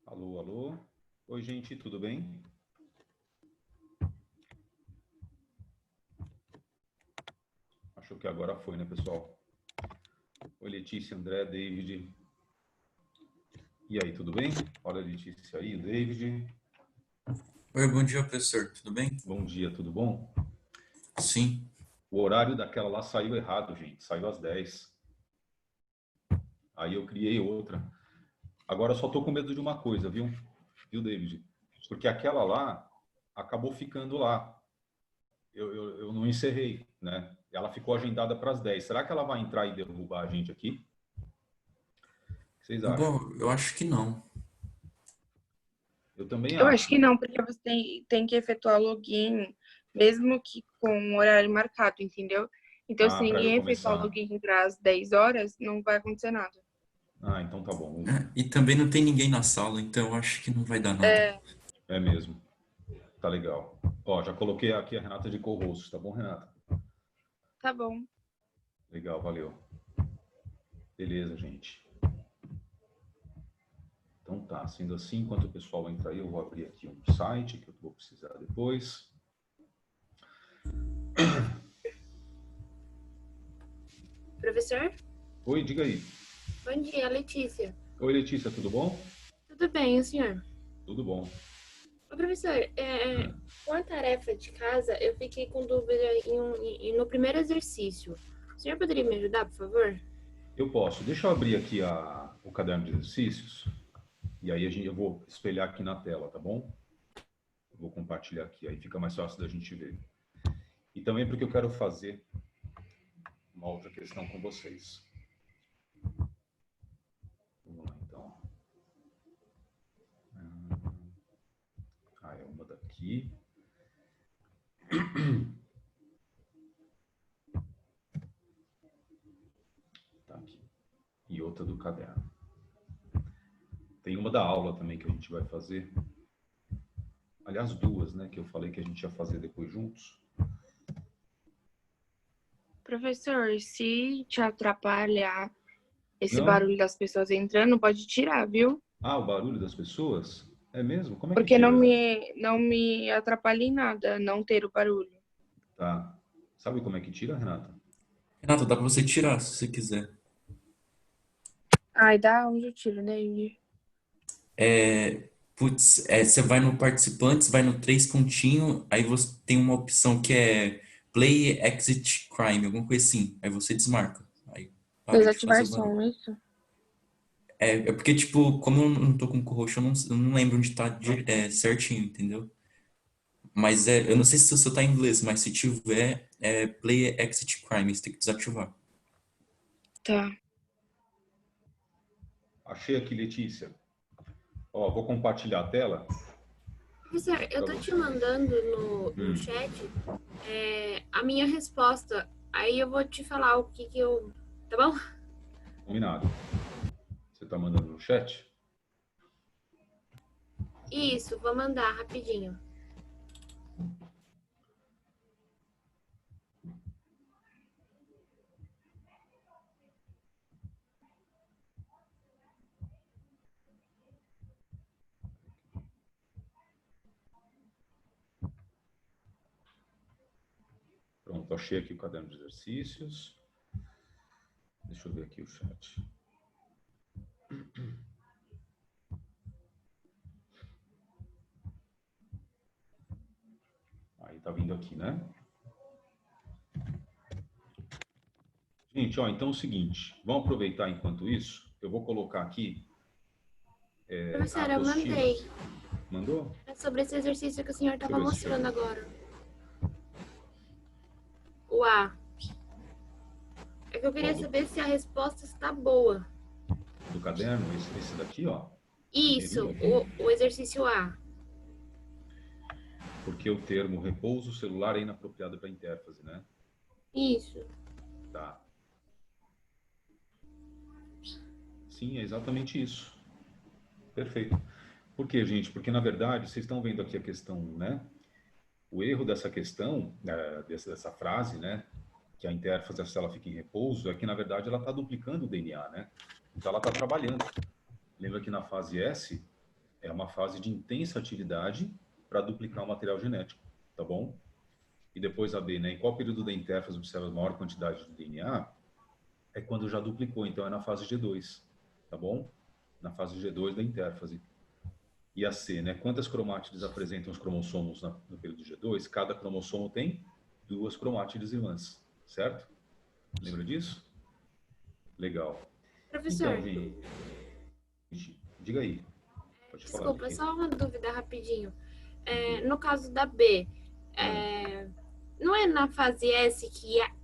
Alô, alô. Oi, gente, tudo bem? Achou que agora foi, né, pessoal? Oi, Letícia, André, David. E aí, tudo bem? Olha a Letícia aí, o David. Oi, bom dia, professor. Tudo bem? Bom dia, tudo bom? Sim. O horário daquela lá saiu errado, gente. Saiu às 10. Aí eu criei outra. Agora eu só tô com medo de uma coisa, viu? Viu, David? Porque aquela lá acabou ficando lá. Eu não encerrei, né? Ela ficou agendada para as 10. Será que ela vai entrar e derrubar a gente aqui? O que vocês acham? Bom, eu acho que não. Eu também Eu acho acho. que não, porque você tem que efetuar login, mesmo que com um horário marcado, entendeu? Então, se Ah, para eu ninguém efetuar o começar. login para as 10 horas, não vai acontecer nada. Ah, então tá bom. E também não tem ninguém na sala, então eu acho que não vai dar nada. É, É mesmo. Tá legal. Ó, já coloquei aqui a Renata de co-host, tá bom, Renata? tá bom. Legal, valeu. Beleza, gente. Então tá, sendo assim, enquanto o pessoal entra aí, eu vou abrir aqui um site que eu vou precisar depois. Professor? Oi, diga aí. Bom dia, Letícia. Oi, Letícia, tudo bom? Tudo bem, o senhor? Tudo bom. Ô, professor, Hum, com a tarefa de casa, eu fiquei com dúvida no primeiro exercício. O senhor poderia me ajudar, por favor? eu posso. Deixa eu abrir aqui o caderno de exercícios e aí eu vou espelhar aqui na tela, tá bom? Eu vou compartilhar aqui, aí fica mais fácil da gente ver. E também porque eu quero fazer uma outra questão com vocês. Vamos lá, então. Ah, é uma daqui. Tá aqui. E outra do caderno. Tem uma da aula também que a gente vai fazer. Aliás, duas, né? Que eu falei que a gente ia fazer depois juntos. Professor, se te atrapalhar esse Não? barulho das pessoas entrando, pode tirar, viu? Ah, o barulho das pessoas? É mesmo? Como é que Porque não tira? me, não me atrapalha em nada não ter o barulho. Tá. Sabe como é que tira, Renata? Renata, dá pra você tirar se você quiser. Ai, dá onde eu tiro, né? Você vai no participantes, vai no três pontinho, aí você tem uma opção que é Play Exit Crime, alguma coisa assim. Aí você desmarca. Aí para de fazer Desativar o barulho. som, isso? É porque, tipo, como eu não tô com o roxo, eu não lembro onde tá certinho, entendeu? Mas eu não sei se o seu tá em inglês, mas se tiver, Play Exit Crime, você tem que desativar. Tá. Achei aqui, Letícia. Ó, vou compartilhar a tela Professor, eu para tô te você. mandando no chat a minha resposta. Aí eu vou te falar o que eu... Tá bom? Combinado. Você tá mandando no chat? Isso, vou mandar rapidinho. Pronto, achei aqui o caderno de exercícios. Deixa eu ver aqui o chat. Aí tá vindo aqui, né? Gente, ó, então é o seguinte, vamos aproveitar enquanto isso, eu vou colocar aqui a Professor, eu apostila. mandei. Mandou? É sobre esse exercício que o senhor Deixa eu estava ver se mostrando chegou. agora. O A. É que eu queria Qual? saber se a resposta está boa. Do caderno? Esse daqui, ó. Isso, Primeirinho. o exercício A. Porque o termo repouso celular é inapropriado para intérfase, né? Isso. Tá. Sim, é exatamente isso. Perfeito. Por quê, gente? Porque, na verdade, vocês estão vendo aqui a questão, né? O erro dessa questão, dessa frase, né? Que a intérfase, se ela fica em repouso, é que, na verdade, ela está duplicando o DNA, né? Então, ela está trabalhando. Lembra que na fase S, é uma fase de intensa atividade para duplicar o material genético, tá bom? E depois a B, né? Em qual período da intérfase observa a maior quantidade de DNA? É quando já duplicou, então é na fase G2, tá bom? Na fase G2 da intérfase. E a C, né? Quantas cromátides apresentam os cromossomos no período G2? Cada cromossomo tem 2 cromátides irmãs, certo? Lembra disso? Legal. Professor, Então, gente, diga aí. Pode falar, desculpa, Vicky. só uma dúvida rapidinho. No caso da B, não é na fase S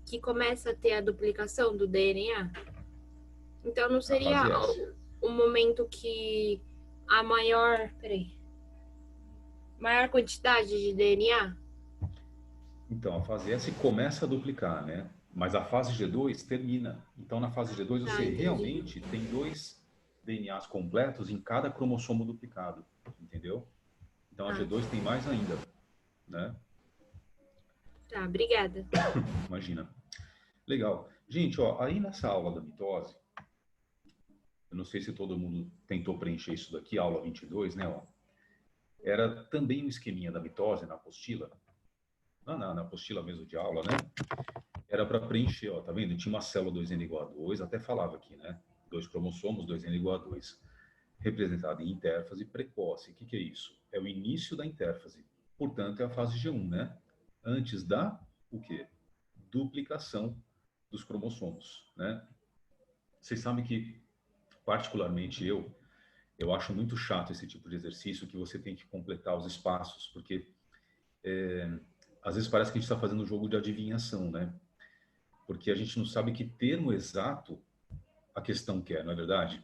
que começa a ter a duplicação do DNA? Então não Na seria fase S. o momento que a maior quantidade de DNA? Então, a fase S começa a duplicar, né? Mas a fase G2 termina. Então, na fase G2, Tá, você entendi. realmente tem 2 DNAs completos em cada cromossomo duplicado, entendeu? Então, a Tá. G2 tem mais ainda, né? Tá, obrigada. Imagina. Legal. Gente, ó, aí nessa aula da mitose, eu não sei se todo mundo tentou preencher isso daqui, aula 22, né? Ó, era também um esqueminha da mitose na apostila. Na apostila mesmo de aula, né? Era para preencher, ó, tá vendo? Tinha uma célula 2N igual a 2, até falava aqui, né? 2 cromossomos, 2N igual a 2. Representada em intérfase precoce. O que é isso? É o início da intérfase. Portanto, é a fase G1, né? Antes da, o quê? Duplicação dos cromossomos, né? Vocês sabem que, particularmente eu acho muito chato esse tipo de exercício que você tem que completar os espaços, porque às vezes parece que a gente está fazendo um jogo de adivinhação, né? Porque a gente não sabe que termo exato a questão quer, não é verdade?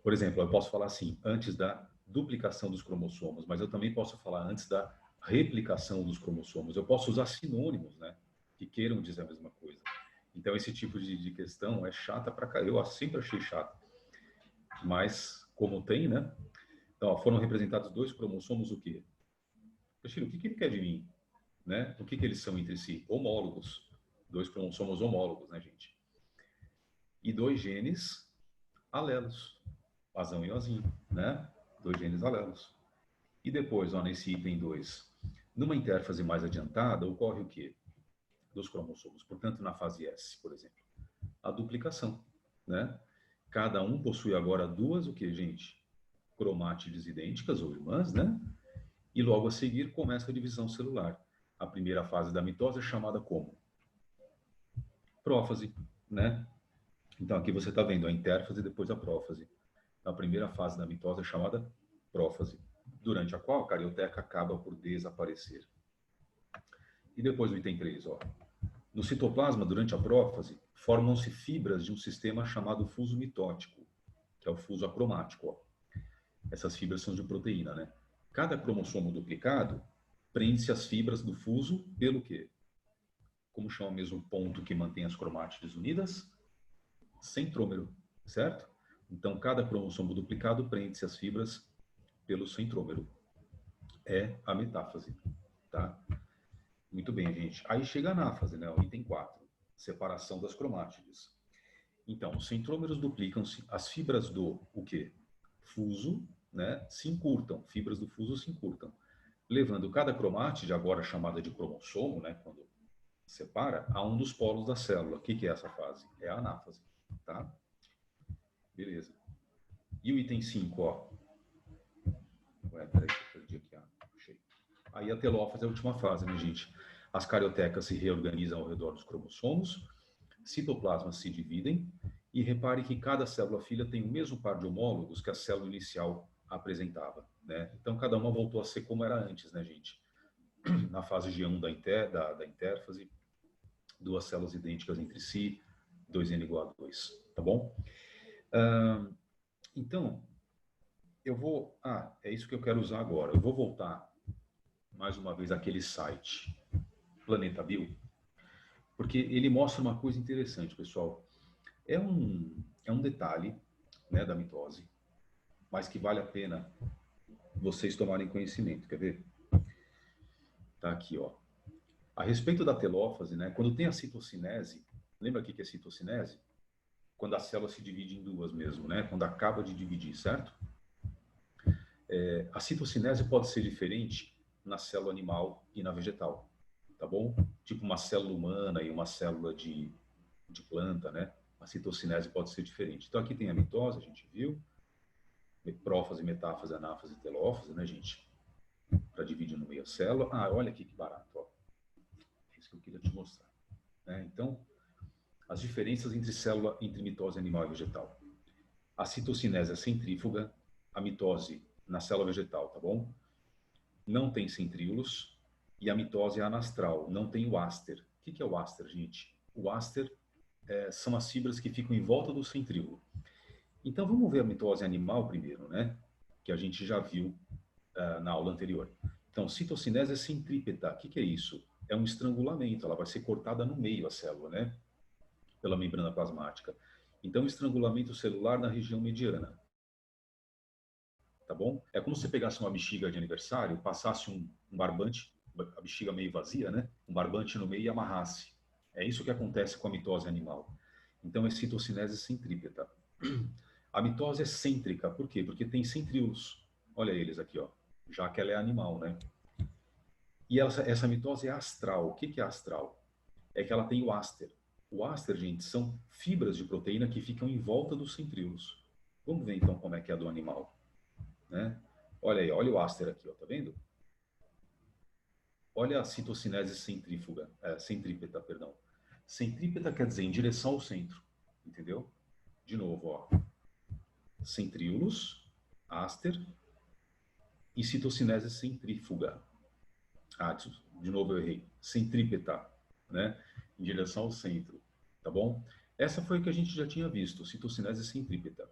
Por exemplo, eu posso falar assim, antes da duplicação dos cromossomos, mas eu também posso falar antes da replicação dos cromossomos. Eu posso usar sinônimos, né? Que queiram dizer a mesma coisa. Então, esse tipo de questão é chata pra cá. Eu sempre achei chata. Mas, como tem, né? Então, ó, foram representados 2 cromossomos, o quê? Teixeira, o que ele quer de mim? Né? O que eles são entre si? Homólogos. 2 cromossomos homólogos, né, gente? E 2 genes alelos. Azão e ozinho, né? 2 genes alelos. E depois, ó, nesse item 2, numa intérfase mais adiantada, ocorre o quê? Dos cromossomos. Portanto, na fase S, por exemplo, a duplicação, né? Cada um possui agora 2, o que, gente? Cromátides idênticas ou irmãs, né? E logo a seguir começa a divisão celular. A primeira fase da mitose é chamada como? Prófase, né? Então aqui você está vendo a intérfase e depois a prófase. A primeira fase da mitose é chamada prófase, durante a qual a carioteca acaba por desaparecer. E depois o item 3, ó. No citoplasma, durante a prófase, formam-se fibras de um sistema chamado fuso mitótico, que é o fuso acromático, ó. Essas fibras são de proteína, né? Cada cromossomo duplicado prende-se às fibras do fuso pelo quê? Como chama mesmo o ponto que mantém as cromátides unidas? Centrômero, certo? Então, cada cromossomo duplicado prende-se às fibras pelo centrômero. É a metáfase, tá? Muito bem, gente. Aí chega a anáfase, né? O item 4, separação das cromátides. Então, os centrômeros duplicam-se, as fibras do, o quê? Fuso, né? Se encurtam, fibras do fuso se encurtam, levando cada cromátide, agora chamada de cromossomo, né? Quando separa, a um dos polos da célula. O que é essa fase? É a anáfase, tá? Beleza. E o item 5, ó. Ué, peraí, eu perdi aqui. Achei. Aí a telófase é a última fase, né, gente? As cariotecas se reorganizam ao redor dos cromossomos, citoplasmas se dividem, e repare que cada célula filha tem o mesmo par de homólogos que a célula inicial apresentava, né? Então, cada uma voltou a ser como era antes, né, gente? Na fase G1 da intérfase, 2 células idênticas entre si, 2N igual a 2, tá bom? Então, eu vou... é isso que eu quero usar agora. Eu vou voltar, mais uma vez, àquele site, Planeta Bio, porque ele mostra uma coisa interessante, pessoal. É um detalhe, né, da mitose, mas que vale a pena vocês tomarem conhecimento. Quer ver? Tá aqui, ó. A respeito da telófase, né, quando tem a citocinese, lembra o que é citocinese? Quando a célula se divide em 2 mesmo, né? Quando acaba de dividir, certo? A citocinese pode ser diferente na célula animal e na vegetal, tá bom? Tipo uma célula humana e uma célula de planta, né? A citocinese pode ser diferente. Então aqui tem a mitose, a gente viu, prófase, metáfase, anáfase e telófase, né, gente? Para dividir no meio a célula. Ah, olha aqui que barato, ó. É isso que eu queria te mostrar, né? Então, as diferenças entre mitose animal e vegetal. A citocinese é centrífuga, a mitose na célula vegetal, tá bom? Não tem centríolos, e a mitose é anastral, não tem o áster. O que é o áster, gente? O áster são as fibras que ficam em volta do centríolo. Então vamos ver a mitose animal primeiro, né? Que a gente já viu na aula anterior. Então, citocinese é centrípeta. O que é isso? É um estrangulamento, ela vai ser cortada no meio a célula, né? Pela membrana plasmática. Então, estrangulamento celular na região mediana. Tá bom? É como se você pegasse uma bexiga de aniversário, passasse um barbante, a bexiga meio vazia, né? Um barbante no meio e amarrasse. É isso que acontece com a mitose animal. Então, é citocinese centrípeta. A mitose é cêntrica, por quê? Porque tem centríolos. Olha eles aqui, ó. Já que ela é animal, né? E essa mitose é astral. O que é astral? É que ela tem o áster. O áster, gente, são fibras de proteína que ficam em volta dos centríolos. Vamos ver então como é que é a do animal, né? Olha aí, olha o áster aqui, ó, tá vendo? Olha a citocinese centrípeta, perdão. Centrípeta quer dizer em direção ao centro, entendeu? De novo, ó. Centríolos, áster e citocinese centrífuga. Ah, de novo eu errei. Centrípeta, né? Em direção ao centro, tá bom? Essa foi o que a gente já tinha visto, citocinese centrípeta.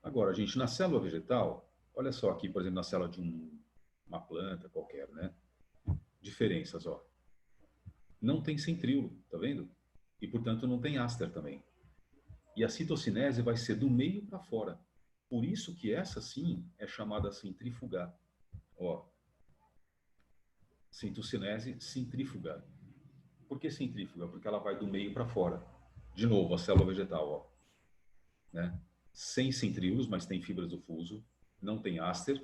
Agora, gente, na célula vegetal, olha só aqui, por exemplo, na célula de uma planta qualquer, né? Diferenças, ó. Não tem centríolo, tá vendo? E, portanto, não tem áster também. E a citocinese vai ser do meio para fora. Por isso que essa, sim, é chamada centrífuga. Ó, citocinese centrífuga. Por que centrífuga? Porque ela vai do meio para fora. De novo, a célula vegetal, ó, né? Sem centríolos, mas tem fibras do fuso, não tem áster,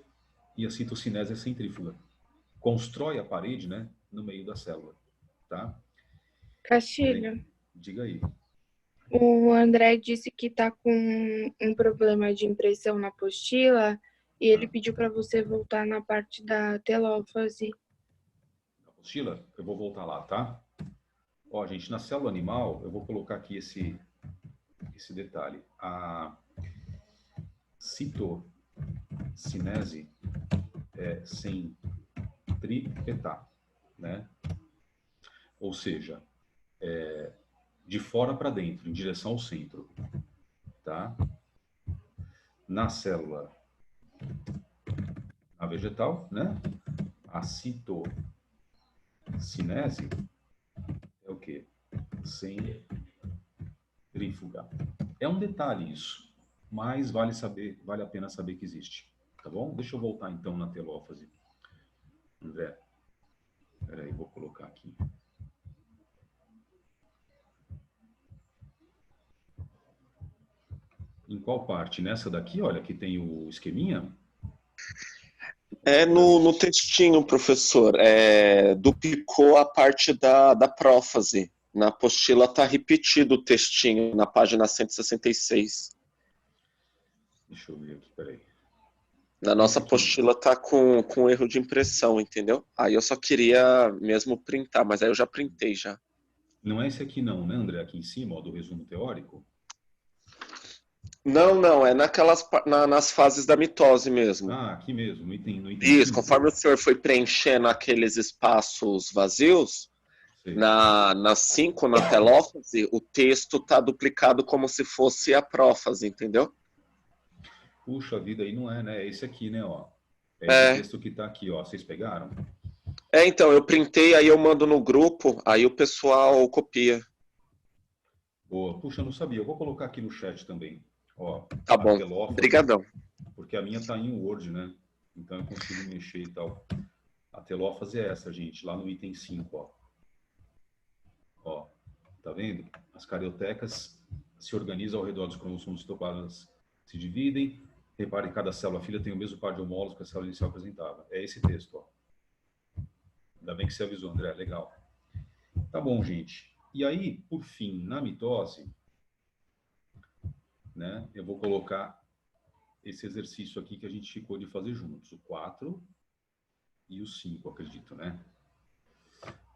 e a citocinese é centrífuga. Constrói a parede, né, no meio da célula, tá? Castilho, Diga aí. o André disse que tá com um problema de impressão na apostila e ele pediu para você voltar na parte da telófase. Apostila, eu vou voltar lá, tá? Ó, gente, na célula animal, eu vou colocar aqui esse detalhe. A citocinese é centrípeta, né? Ou seja, de fora para dentro, em direção ao centro, tá? Na célula, a vegetal, né? A citocinese é o quê? Centrífuga. É um detalhe isso, mas vale a pena saber que existe, tá bom? Deixa eu voltar então na telófase. André, peraí, vou colocar aqui. Em qual parte? Nessa daqui, olha, que tem o esqueminha. É no textinho, professor. Duplicou a parte da prófase. Na apostila está repetido o textinho, na página 166. Deixa eu ver aqui, peraí. Na nossa apostila está com erro de impressão, entendeu? Aí eu só queria mesmo printar, mas aí eu já printei já. Não é esse aqui não, né, André? Aqui em cima, ó, do resumo teórico. Não, é nas fases da mitose mesmo. Ah, aqui mesmo, no item Isso, 5. conforme o senhor foi preenchendo aqueles espaços vazios, Sei. na 5, na telófase, o texto está duplicado como se fosse a prófase, entendeu? Puxa vida, aí não é, né? É esse aqui, né, ó. É esse texto que tá aqui, ó. Vocês pegaram? Então, eu printei, aí eu mando no grupo, aí o pessoal copia. Boa. Puxa, eu não sabia. Eu vou colocar aqui no chat também. Ó, Tá a bom, telófase, obrigadão. porque a minha tá em Word, né? Então eu consigo mexer e tal. A telófase é essa, gente, lá no item 5, ó. Ó, tá vendo? As cariotecas se organizam ao redor dos cromossomos citoplasmas, se dividem, Repare que cada célula filha tem o mesmo par de homólogos que a célula inicial apresentava. É esse texto, ó. Ainda bem que você avisou, André. Legal. Tá bom, gente. E aí, por fim, na mitose, né, eu vou colocar esse exercício aqui que a gente ficou de fazer juntos. O 4 e o 5, acredito, né?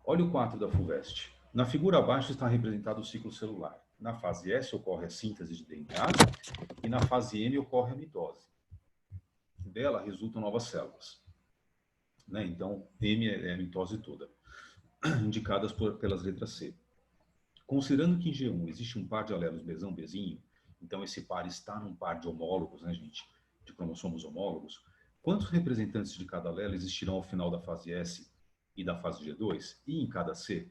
Olha o 4 da FUVEST. Na figura abaixo está representado o ciclo celular. Na fase S ocorre a síntese de DNA e na fase M ocorre a mitose. Dela resultam novas células. Né? Então, M é a mitose toda, indicadas pelas letras C. Considerando que em G1 existe um par de alelos besão bezinho, então esse par está num par de homólogos, né, gente? De cromossomos homólogos. Quantos representantes de cada alelo existirão ao final da fase S e da fase G2 e em cada C?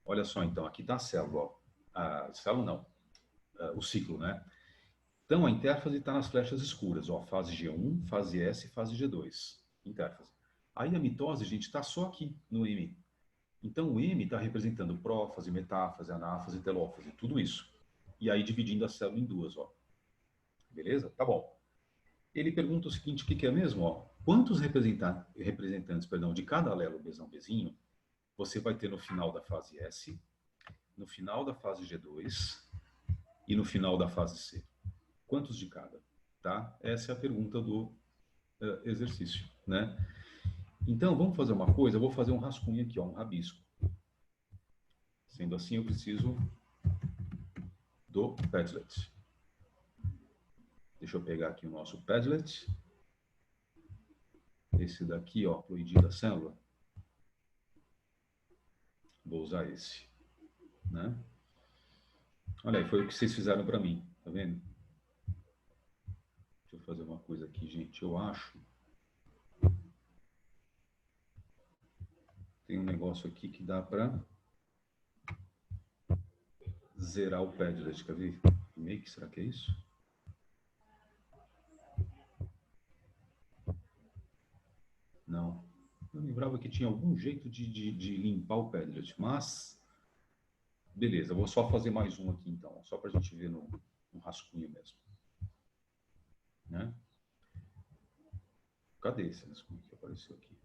Olha só, então, aqui está a célula, ó. A célula não, o ciclo, né? Então, a intérfase está nas flechas escuras, ó, fase G1, fase S e fase G2, intérfase. Aí a mitose, gente, está só aqui no M. Então, o M está representando prófase, metáfase, anáfase, telófase, tudo isso. E aí dividindo a célula em duas, ó. Beleza? Tá bom. Ele pergunta o seguinte, o que é mesmo? Ó? Quantos representantes de cada alelo besão bezinho você vai ter no final da fase S, no final da fase G2 e no final da fase C? Quantos de cada? Tá? Essa é a pergunta do exercício, né? Então, vamos fazer uma coisa, eu vou fazer um rascunho aqui, ó, um rabisco. Sendo assim, eu preciso do Padlet. Deixa eu pegar aqui o nosso Padlet. Esse daqui, ó, pro ID da célula. Vou usar esse, né? Olha aí, foi o que vocês fizeram para mim, tá vendo? Deixa eu fazer uma coisa aqui, gente. Eu acho... Tem um negócio aqui que dá para zerar o Padlet, quer ver? Make, será que é isso? Não. Eu lembrava que tinha algum jeito de limpar o Padlet, mas... Beleza, eu vou só fazer mais um aqui, então. Só para a gente ver no rascunho mesmo. Né? Cadê esse rascunho que apareceu aqui?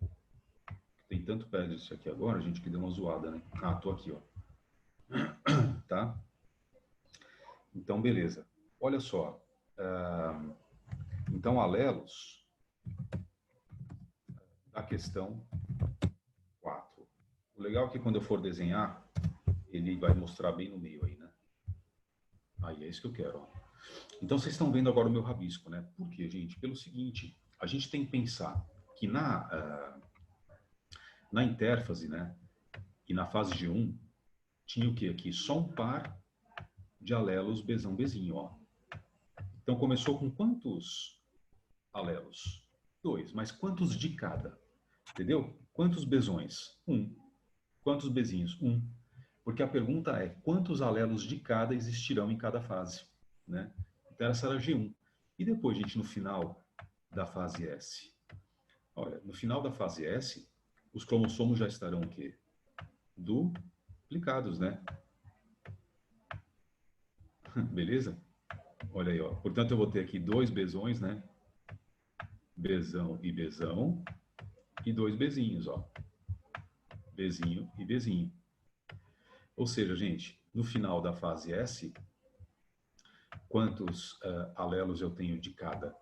Tem tanto Padlet aqui agora, gente, que deu uma zoada, né? Ah, tô aqui, ó. Tá? Então, beleza. Olha só. Então, alelos da questão 4. O legal é que quando eu for desenhar, ele vai mostrar bem no meio aí, né? Aí é isso que eu quero, ó. Então, vocês estão vendo agora o meu rabisco, né? Por quê, gente? Pelo seguinte, a gente tem que pensar que na intérfase, né? E na fase G1, tinha o quê aqui? Só um par de alelos besão bezinho, ó. Então, começou com quantos alelos? 2, mas quantos de cada? Entendeu? Quantos besões? 1. Quantos bezinhos? 1. Porque a pergunta é, quantos alelos de cada existirão em cada fase? Né? Então, essa era G1. E depois, gente, no final da fase S? Olha, no final da fase S, os cromossomos já estarão o quê? Duplicados, né? Beleza? Olha aí, ó. Portanto, eu vou ter aqui 2 besões, né? Besão, e 2 bezinhos, ó. Bezinho e bezinho. Ou seja, gente, no final da fase S, quantos alelos eu tenho de cada?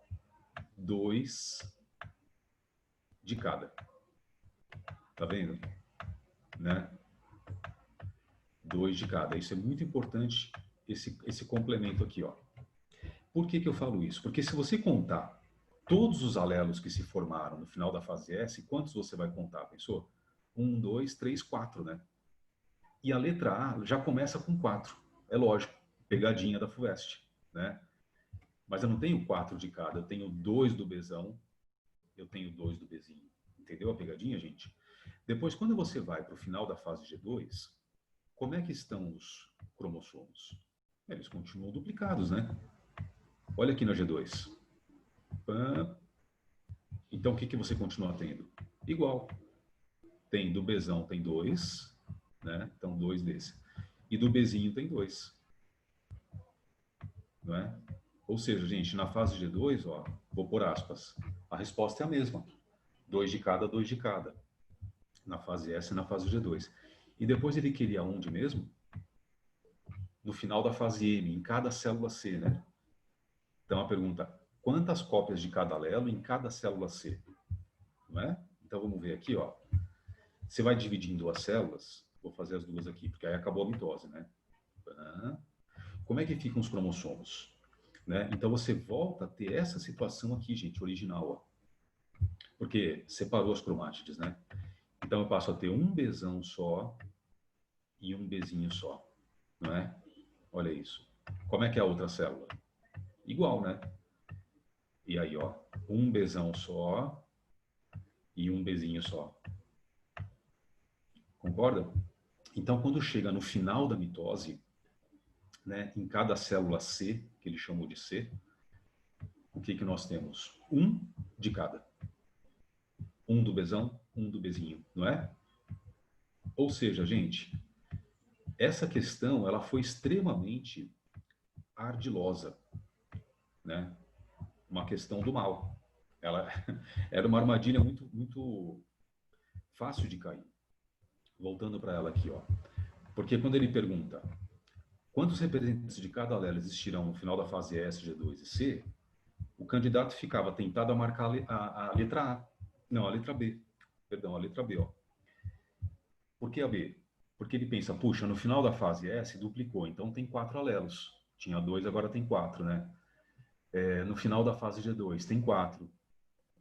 2 de cada. Tá vendo? Né? 2 de cada. Isso é muito importante, esse complemento aqui, ó. Por que eu falo isso? Porque se você contar todos os alelos que se formaram no final da fase S, quantos você vai contar? Pensou? 1, 2, 3, 4, né? E a letra A já começa com 4. É lógico, pegadinha da FUVEST, né? Mas eu não tenho 4 de cada, eu tenho 2 do besão, eu tenho 2 do bezinho. Entendeu a pegadinha, gente? Depois, quando você vai para o final da fase G2, como é que estão os cromossomos? Eles continuam duplicados, né? Olha aqui na G2. Então, o que você continua tendo? Igual. Tem do besão, tem 2, né? Então, 2 desse. E do bezinho tem 2. Não é? Ou seja, gente, na fase G2, ó, vou por aspas, a resposta é a mesma. 2 de cada, 2 de cada. Na fase S e na fase G2. E depois ele queria onde mesmo? No final da fase M, em cada célula C, né? Então a pergunta, quantas cópias de cada alelo em cada célula C? Não é? Então vamos ver aqui, ó. Você vai dividir em 2 células. Vou fazer as 2 aqui, porque aí acabou a mitose, né? Como é que ficam os cromossomos? Né? Então você volta a ter essa situação aqui, gente, original, ó. Porque separou as cromátides, né? Então eu passo a ter um Bzão só e um Bzinho só, não é? Olha isso. Como é que é a outra célula? Igual, né? E aí, ó, um Bzão só e um Bzinho só. Concorda? Então, quando chega no final da mitose, né, em cada célula C, que ele chamou de C, o que que nós temos? Um de cada. Um do Bzão, um do Bzinho, não é? Ou seja, gente, essa questão ela foi extremamente ardilosa, né? Uma questão do mal. Ela era uma armadilha muito fácil de cair. Voltando para ela aqui, ó. Porque quando ele pergunta quantos representantes de cada alelo existirão no final da fase S, G2 e C, o candidato ficava tentado a marcar a letra A. Não, a letra B. Perdão, a letra B, ó. Por que a B? Porque ele pensa, puxa, no final da fase S duplicou, então tem 4 alelos. Tinha 2, agora tem 4, né? No final da fase G2 tem 4.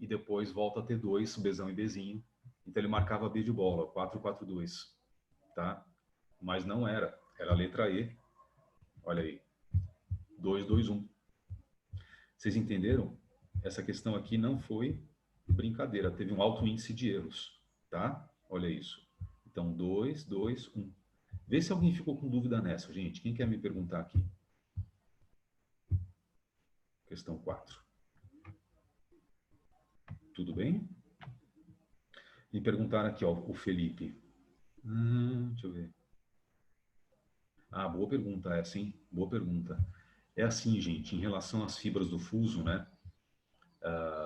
E depois volta a ter 2, Bzão e Bzinho. Então ele marcava B de bola, 4, 4, 2. Tá? Mas não era. Era a letra E. Olha aí. 2, 2, 1. Vocês entenderam? Essa questão aqui não foi brincadeira. Teve um alto índice de erros. Tá? Olha isso. Então, 2, 2, 1. Vê se alguém ficou com dúvida nessa, gente. Quem quer me perguntar aqui? Questão 4. Tudo bem? Me perguntaram aqui, ó, o Felipe. Deixa eu ver. Ah, boa pergunta essa, hein? Boa pergunta. É assim, gente, em relação às fibras do fuso, né?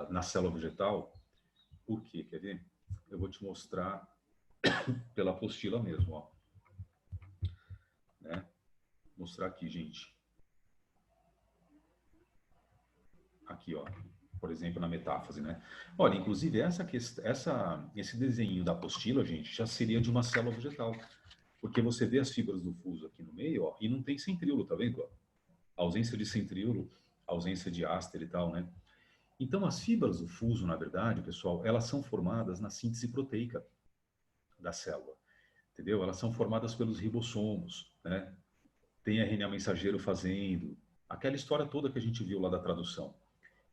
Na célula vegetal, por quê? Quer ver? Eu vou te mostrar pela apostila mesmo, ó. Né? Mostrar aqui, gente. Aqui, ó. Por exemplo, na metáfase, né? Olha, inclusive esse desenho da apostila, gente, já seria de uma célula vegetal. Porque você vê as fibras do fuso aqui no meio, ó, e não tem centríolo, tá vendo? Ó? Ausência de centríolo, ausência de áster e tal, né? Então, as fibras do fuso, na verdade, pessoal, elas são formadas na síntese proteica da célula, entendeu? Elas são formadas pelos ribossomos, né? Tem RNA mensageiro fazendo, aquela história toda que a gente viu lá da tradução.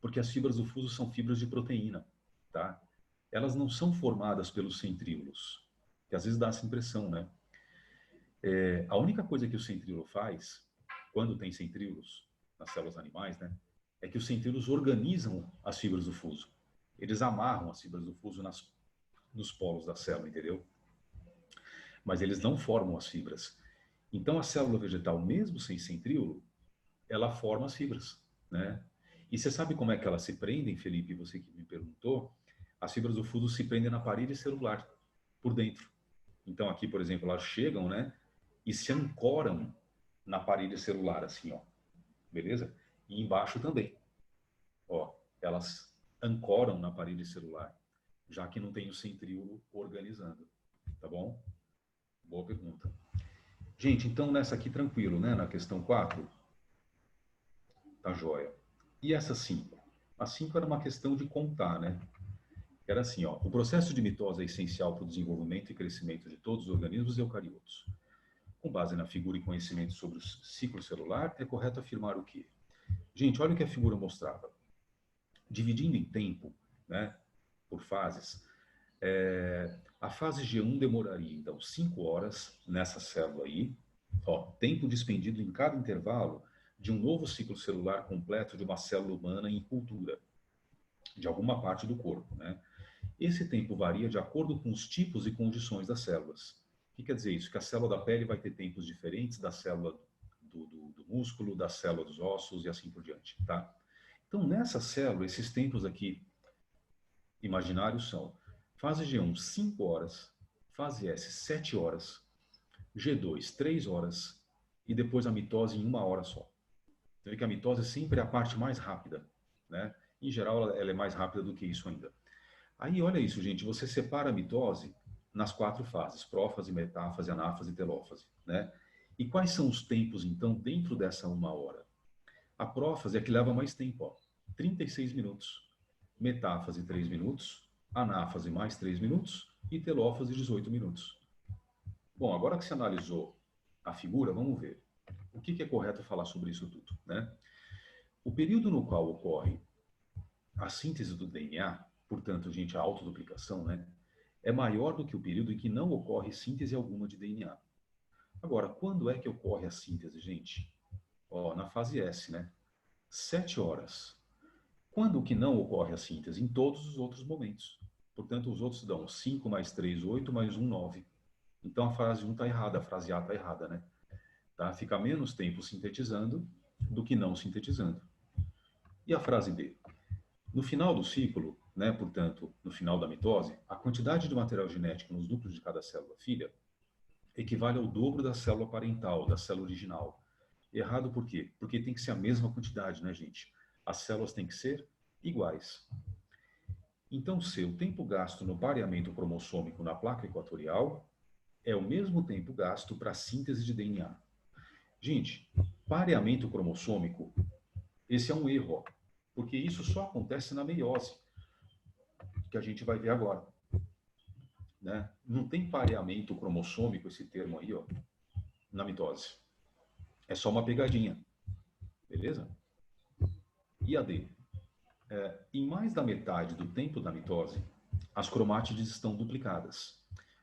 Porque as fibras do fuso são fibras de proteína, tá? Elas não são formadas pelos centríolos, que às vezes dá essa impressão, né? A única coisa que o centríolo faz, quando tem centríolos nas células animais, né, é que os centríolos organizam as fibras do fuso. Eles amarram as fibras do fuso nos polos da célula, entendeu? Mas eles não formam as fibras. Então, a célula vegetal, mesmo sem centríolo, ela forma as fibras, né? E você sabe como é que elas se prendem, Felipe, você que me perguntou? As fibras do fuso se prendem na parede celular, por dentro. Então, aqui, por exemplo, elas chegam, né? E se ancoram na parede celular, assim, ó. Beleza? E embaixo também. Ó, elas ancoram na parede celular, já que não tem o centríolo organizando. Tá bom? Boa pergunta. Gente, então nessa aqui tranquilo, né? Na questão 4. Tá joia. E essa 5? A 5 era uma questão de contar, né? Era assim, ó. O processo de mitose é essencial para o desenvolvimento e crescimento de todos os organismos eucariotos. Com base na figura e conhecimento sobre o ciclo celular, é correto afirmar o quê? Gente, olha o que a figura mostrava. Dividindo em tempo, né, por fases, a fase G1 demoraria, então, 5 horas nessa célula aí, ó, tempo despendido em cada intervalo de um novo ciclo celular completo de uma célula humana em cultura, de alguma parte do corpo, né? Esse tempo varia de acordo com os tipos e condições das células. O que quer dizer isso? Que a célula da pele vai ter tempos diferentes da célula do músculo, da célula dos ossos e assim por diante, tá? Então, nessa célula, esses tempos aqui imaginários são fase G1, 5 horas, fase S, 7 horas, G2, 3 horas e depois a mitose em 1 hora só. Você vê que a mitose sempre é a parte mais rápida, né? Em geral, ela é mais rápida do que isso ainda. Aí, olha isso, gente, você separa a mitose nas 4 fases, prófase, metáfase, anáfase e telófase, né? E quais são os tempos, então, dentro dessa 1 hora? A prófase é que leva mais tempo, ó, 36 minutos. Metáfase, 3 minutos. Anáfase, mais 3 minutos. E telófase, 18 minutos. Bom, agora que você analisou a figura, vamos ver. O que é correto falar sobre isso tudo, né? O período no qual ocorre a síntese do DNA, portanto, gente, a autoduplicação, né, é maior do que o período em que não ocorre síntese alguma de DNA. Agora, quando é que ocorre a síntese, gente? Ó, na fase S, né? 7 horas. Quando que não ocorre a síntese? Em todos os outros momentos. Portanto, os outros dão 5 mais 3, 8, mais 1, 9. Então, a frase 1 está errada, a frase A está errada, né? Tá? Fica menos tempo sintetizando do que não sintetizando. E a frase B? No final do ciclo, né, portanto, no final da mitose, a quantidade de material genético nos núcleos de cada célula filha equivale ao dobro da célula parental, da célula original. Errado por quê? Porque tem que ser a mesma quantidade, né, gente? As células têm que ser iguais. Então, se o tempo gasto no pareamento cromossômico na placa equatorial é o mesmo tempo gasto para a síntese de DNA. Gente, pareamento cromossômico, esse é um erro, ó, porque isso só acontece na meiose, que a gente vai ver agora, né? Não tem pareamento cromossômico, esse termo aí, ó, na mitose. É só uma pegadinha, beleza? E a D? Em mais da metade do tempo da mitose, as cromátides estão duplicadas,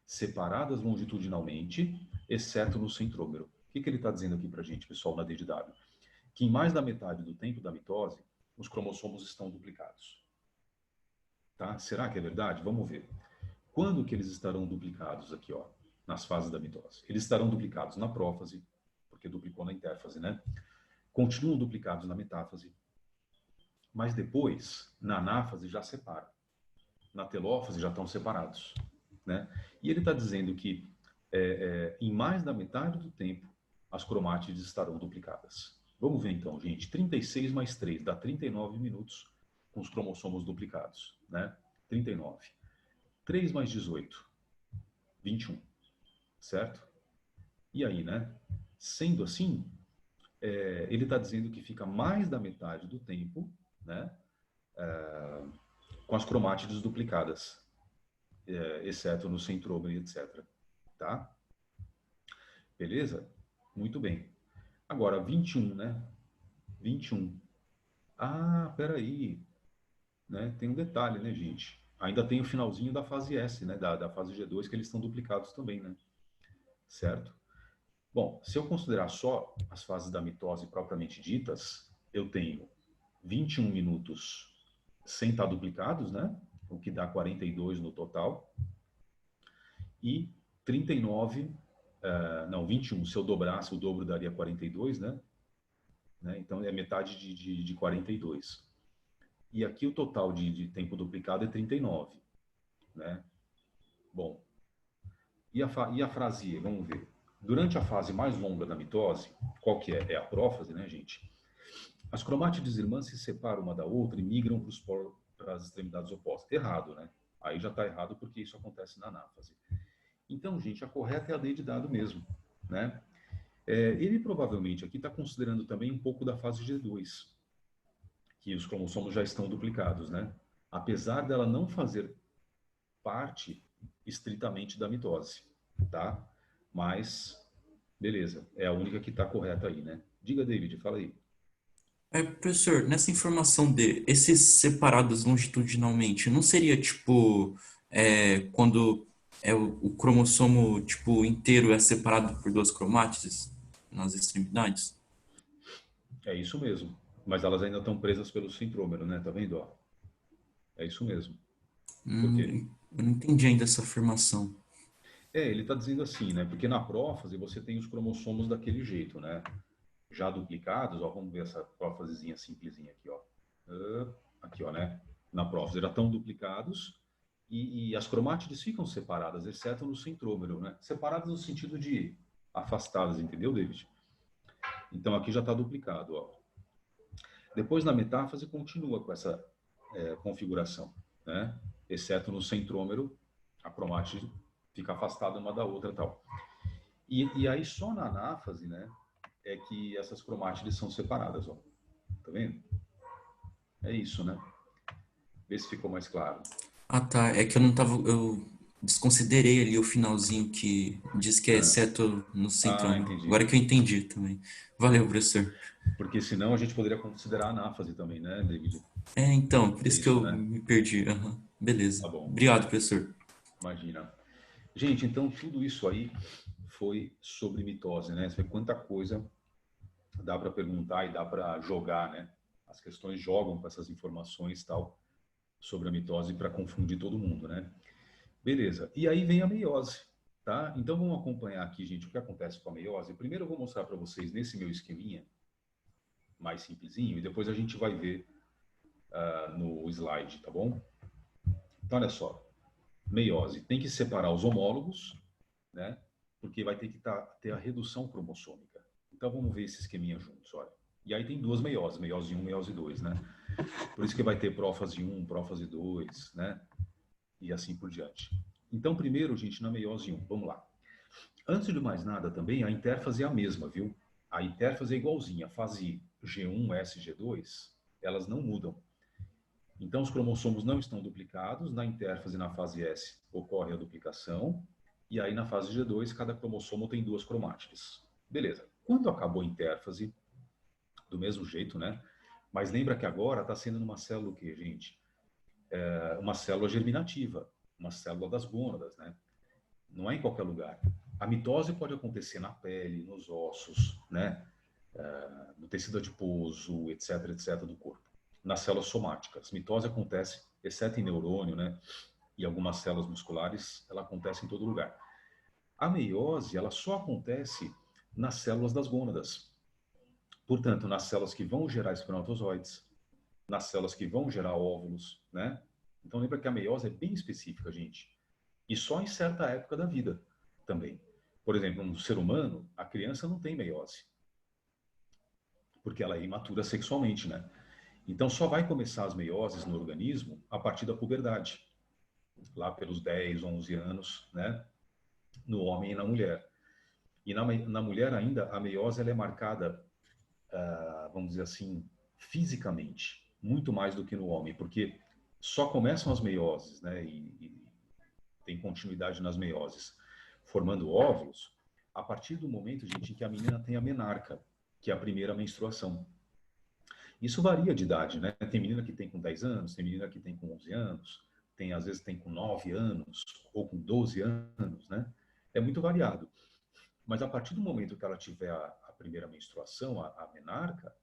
separadas longitudinalmente, exceto no centrômero. O que ele está dizendo aqui para a gente, pessoal, na D de W? Que em mais da metade do tempo da mitose, os cromossomos estão duplicados. Tá? Será que é verdade? Vamos ver. Quando que eles estarão duplicados aqui, ó, nas fases da mitose? Eles estarão duplicados na prófase, porque duplicou na intérfase, né? Continuam duplicados na metáfase, mas depois, na anáfase, já separa. Na telófase já estão separados, né? E ele está dizendo que em mais da metade do tempo, as cromátides estarão duplicadas. Vamos ver então, gente. 36 mais 3 dá 39 minutos com os cromossomos duplicados, né? 39. 3 mais 18, 21, certo? E aí, né? Sendo assim, ele está dizendo que fica mais da metade do tempo, né? Com as cromátides duplicadas, exceto no centrômero e etc. Tá? Beleza? Muito bem. Agora, 21, né? 21. Ah, peraí. Né? Tem um detalhe, né, gente? Ainda tem o finalzinho da fase S, né? Da fase G2, que eles estão duplicados também, né? Certo? Bom, se eu considerar só as fases da mitose propriamente ditas, eu tenho 21 minutos sem estar duplicados, né? O que dá 42 no total. E 39, não, 21. Se eu dobrasse, o dobro daria 42, né? Então, é metade de 42. E aqui o total de tempo duplicado é 39, né? Bom, e a frase E? Vamos ver. Durante a fase mais longa da mitose, qual que é? É a prófase, né, gente? As cromátides irmãs se separam uma da outra e migram para as extremidades opostas. Errado, né? Aí já está errado porque isso acontece na anáfase. Então, gente, a correta é a D de dado mesmo, né? Ele provavelmente aqui está considerando também um pouco da fase G2, que os cromossomos já estão duplicados, né? Apesar dela não fazer parte estritamente da mitose, tá? Mas, beleza, é a única que está correta aí, né? Diga, David, fala aí. Professor, nessa informação de esses separados longitudinalmente, não seria tipo quando o cromossomo tipo inteiro é separado por duas cromátides nas extremidades? É isso mesmo. Mas elas ainda estão presas pelo centrômero, né? Tá vendo? Ó? É isso mesmo. Por quê? Eu não entendi ainda essa afirmação. Ele está dizendo assim, né? Porque na prófase você tem os cromossomos daquele jeito, né? já duplicados, ó, vamos ver essa prófasezinha simplesinha aqui, ó. Aqui, ó, né? Na prófase já estão duplicados e as cromátides ficam separadas, exceto no centrômero, né? Separadas no sentido de afastadas, entendeu, David? Então aqui já está duplicado, ó. Depois na metáfase continua com essa configuração, né? Exceto no centrômero, a cromátide fica afastada uma da outra e tal. E aí só na anáfase, né, é que essas cromátides são separadas, ó. Tá vendo? É isso, né? Vê se ficou mais claro. Ah, tá. É que eu não tava. Eu desconsiderei ali o finalzinho que diz que é exceto no centrômero. Entendi. Agora que eu entendi também. Valeu, professor. Porque senão a gente poderia considerar a anáfase também, né, David? Então, por isso que eu né? me perdi. Beleza. Tá bom. Obrigado, professor. Imagina. Gente, então tudo isso aí foi sobre mitose, né? Você vê quanta coisa dá para perguntar e dá para jogar, né? As questões jogam com essas informações tal sobre a mitose para confundir todo mundo, né? Beleza. E aí vem a meiose, tá? Então vamos acompanhar aqui, gente, o que acontece com a meiose. Primeiro eu vou mostrar para vocês nesse meu esqueminha mais simplesinho e depois a gente vai ver no slide, tá bom? Então olha só, meiose tem que separar os homólogos, né? Porque vai ter que ter a redução cromossômica. Então vamos ver esse esqueminha juntos, olha. E aí tem duas meioses, meiose 1 e meiose 2, né? Por isso que vai ter prófase 1, prófase 2, né? E assim por diante. Então, primeiro, gente, na meiose 1, vamos lá. Antes de mais nada, também, a intérfase é a mesma, viu? A intérfase é igualzinha. A fase G1, S, G2, elas não mudam. Então, os cromossomos não estão duplicados. Na intérfase, na fase S, ocorre a duplicação. E aí, na fase G2, cada cromossomo tem 2 cromátides. Beleza. Quando acabou a intérfase, do mesmo jeito, né? Mas lembra que agora está sendo numa célula o quê, gente? Uma célula germinativa, uma célula das gônadas, né? Não é em qualquer lugar. A mitose pode acontecer na pele, nos ossos, né? No tecido adiposo, etc, etc do corpo. Nas células somáticas. Mitose acontece, exceto em neurônio, né? E algumas células musculares, ela acontece em todo lugar. A meiose, ela só acontece nas células das gônadas. Portanto, nas células que vão gerar espermatozoides, nas células que vão gerar óvulos, né? Então lembra que a meiose é bem específica, gente. E só em certa época da vida também. Por exemplo, no ser humano, a criança não tem meiose. Porque ela é imatura sexualmente, né? Então só vai começar as meioses no organismo a partir da puberdade. Lá pelos 10, 11 anos, né? No homem e na mulher. E na mulher ainda, a meiose ela é marcada, vamos dizer assim, fisicamente, muito mais do que no homem, porque só começam as meioses, né, e tem continuidade nas meioses, formando óvulos, a partir do momento, gente, em que a menina tem a menarca, que é a primeira menstruação. Isso varia de idade, né? Tem menina que tem com 10 anos, tem menina que tem com 11 anos, às vezes tem com 9 anos, ou com 12 anos, né? É muito variado. Mas a partir do momento que ela tiver a primeira menstruação, a menarca,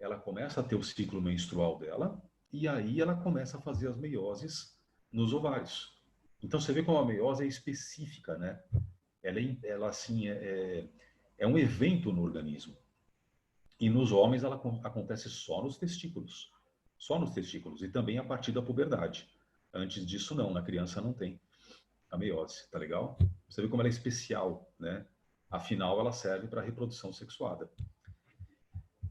ela começa a ter o ciclo menstrual dela e aí ela começa a fazer as meioses nos ovários. Então você vê como a meiose é específica, né? Ela assim, é um evento no organismo. E nos homens ela acontece só nos testículos. Só nos testículos. E também a partir da puberdade. Antes disso não, na criança não tem a meiose, tá legal? Você vê como ela é especial, né? Afinal, ela serve para a reprodução sexuada.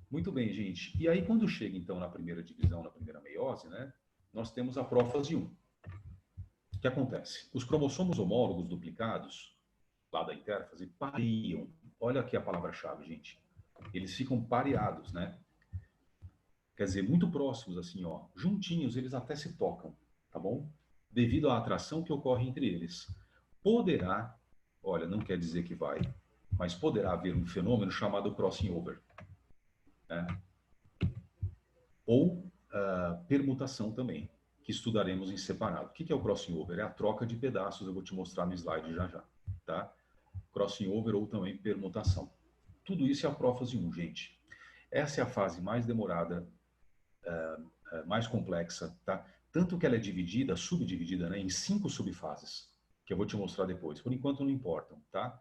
Muito bem, gente. E aí, quando chega, então, na primeira divisão, na primeira meiose, né? Nós temos a prófase 1. O que acontece? Os cromossomos homólogos duplicados, lá da intérfase, pareiam. Olha aqui a palavra-chave, gente. Eles ficam pareados, né? Quer dizer, muito próximos, assim, ó. Juntinhos, eles até se tocam, tá bom? Devido à atração que ocorre entre eles. Poderá, olha, não quer dizer que vai, mas poderá haver um fenômeno chamado crossing over, né? Ou permutação também, que estudaremos em separado. O que é o crossing over? É a troca de pedaços, eu vou te mostrar no slide já já, tá? Crossing over ou também permutação. Tudo isso é a prófase 1, gente. Essa é a fase mais demorada, mais complexa, tá? Tanto que ela é dividida, subdividida, né, em 5 subfases, que eu vou te mostrar depois. Por enquanto não importam, tá?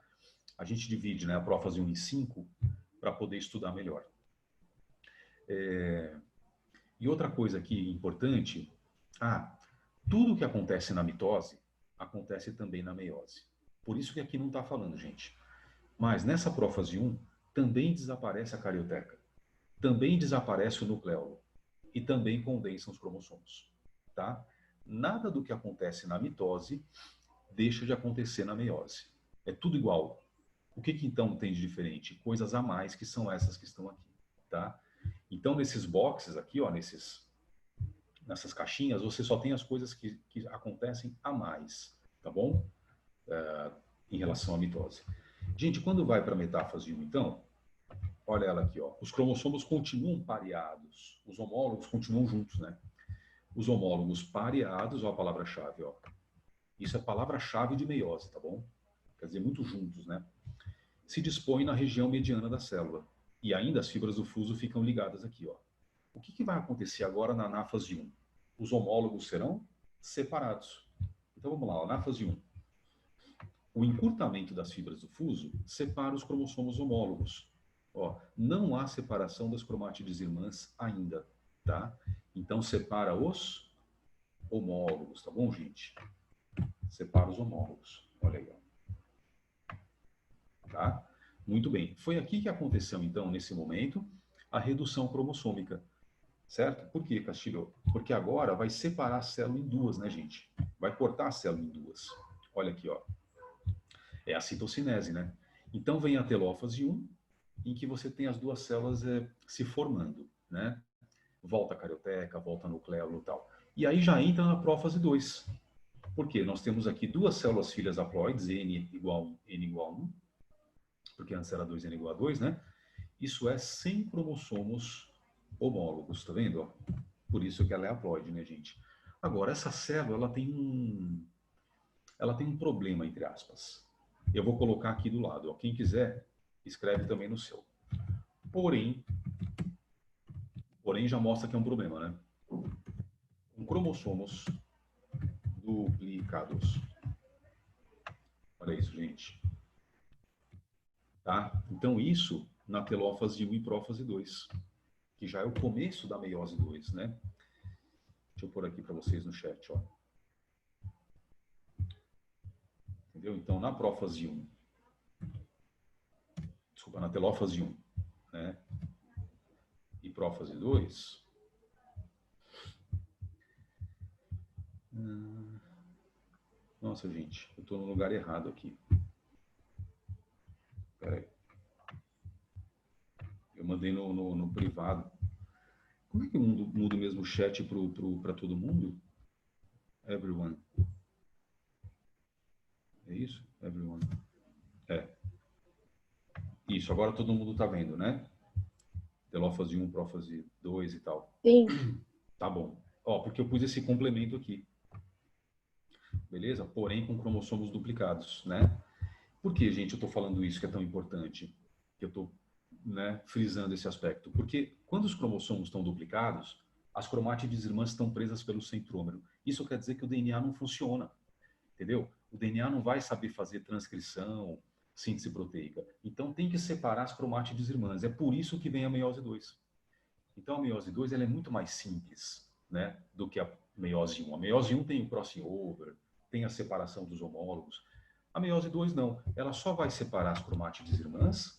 A gente divide, né, a prófase 1 em 5, para poder estudar melhor. E outra coisa aqui importante, tudo que acontece na mitose acontece também na meiose. Por isso que aqui não está falando, gente. Mas nessa prófase 1 também desaparece a carioteca, também desaparece o nucleolo e também condensam os cromossomos, tá? Nada do que acontece na mitose deixa de acontecer na meiose. É tudo igual. O que então tem de diferente? Coisas a mais, que são essas que estão aqui, tá? Então, nesses boxes aqui, ó, nessas caixinhas, você só tem as coisas que acontecem a mais, tá bom? Em relação à mitose. Gente, quando vai para a metáfase 1, então, olha ela aqui, ó, os cromossomos continuam pareados, os homólogos continuam juntos, né? Os homólogos pareados, ó a palavra-chave, ó. Isso é palavra-chave de meiose, tá bom? Quer dizer, muito juntos, né? Se dispõem na região mediana da célula. E ainda as fibras do fuso ficam ligadas aqui, ó. O que vai acontecer agora na anáfase 1? Os homólogos serão separados. Então vamos lá, ó, anáfase 1. O encurtamento das fibras do fuso separa os cromossomos homólogos. Ó, não há separação das cromátides irmãs ainda, tá? Então separa os homólogos, tá bom, gente? Separa os homólogos. Olha aí, ó. Tá? Muito bem. Foi aqui que aconteceu, então, nesse momento, a redução cromossômica. Certo? Por quê, Castilho? Porque agora vai separar a célula em duas, né, gente? Vai cortar a célula em duas. Olha aqui, ó. É a citocinese, né? Então vem a telófase 1, em que você tem as duas células se formando, né? Volta a carioteca, volta a nucleolo e tal. E aí já entra na prófase 2. Por quê? Nós temos aqui duas células filhas haploides, N igual a 1, N igual a 1, porque antes era 2N igual a 2, né? Isso é 100 cromossomos homólogos, tá vendo? Ó? Por isso que ela é haploide, né, gente? Agora, essa célula, ela tem um problema, entre aspas. Eu vou colocar aqui do lado, ó. Quem quiser, escreve também no seu. Porém já mostra que é um problema, né? Com cromossomos duplicados. Olha isso, gente. Tá? Então, isso na telófase 1 e prófase 2, que já é o começo da meiose 2, né? Deixa eu pôr aqui para vocês no chat, ó. Entendeu? Então, na prófase 1, desculpa, na telófase 1, né? E prófase 2, nossa, gente, eu estou no lugar errado aqui. Espera aí. Eu mandei no privado. Como é que eu mudo mesmo o chat para todo mundo? Everyone. É isso? Everyone. É. Isso, agora todo mundo está vendo, né? Telófase 1, prófase 2 e tal. Sim. Tá bom. Ó, porque eu pus esse complemento aqui. Beleza? Porém, com cromossomos duplicados, né? Por que, gente, eu estou falando isso que é tão importante? Que eu estou, né, frisando esse aspecto. Porque quando os cromossomos estão duplicados, as cromátides irmãs estão presas pelo centrômero. Isso quer dizer que o DNA não funciona. Entendeu? O DNA não vai saber fazer transcrição, síntese proteica. Então tem que separar as cromátides irmãs. É por isso que vem a meiose 2. Então a meiose 2 ela é muito mais simples, né, do que a meiose 1. A meiose 1 tem o crossing over, tem a separação dos homólogos. A meiose 2 não. Ela só vai separar as cromátides irmãs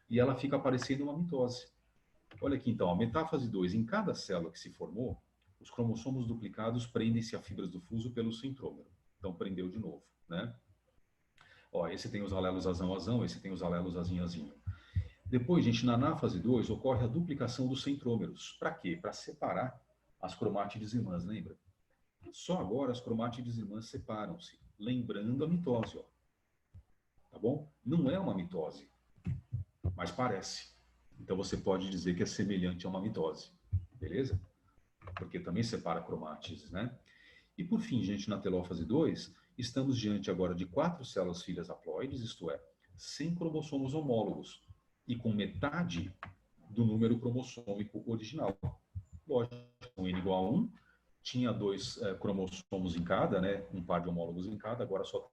e ela fica parecendo uma mitose. Olha aqui então, a metáfase 2. Em cada célula que se formou, os cromossomos duplicados prendem-se a fibras do fuso pelo centrômero. Então, prendeu de novo, né? Ó, esse tem os alelos azão-azão, esse tem os alelos azinho-azinho. Depois, gente, na anáfase 2, ocorre a duplicação dos centrômeros. Para quê? Para separar as cromátides irmãs, lembra? Só agora as cromátides irmãs separam-se, lembrando a mitose, ó. Tá bom? Não é uma mitose, mas parece. Então, você pode dizer que é semelhante a uma mitose, beleza? Porque também separa cromátides, né? E por fim, gente, na telófase 2, estamos diante agora de 4 células filhas haploides, isto é, 100 cromossomos homólogos, e com metade do número cromossômico original. Lógico, um N igual a 1, tinha 2 cromossomos em cada, né? Um par de homólogos em cada, agora só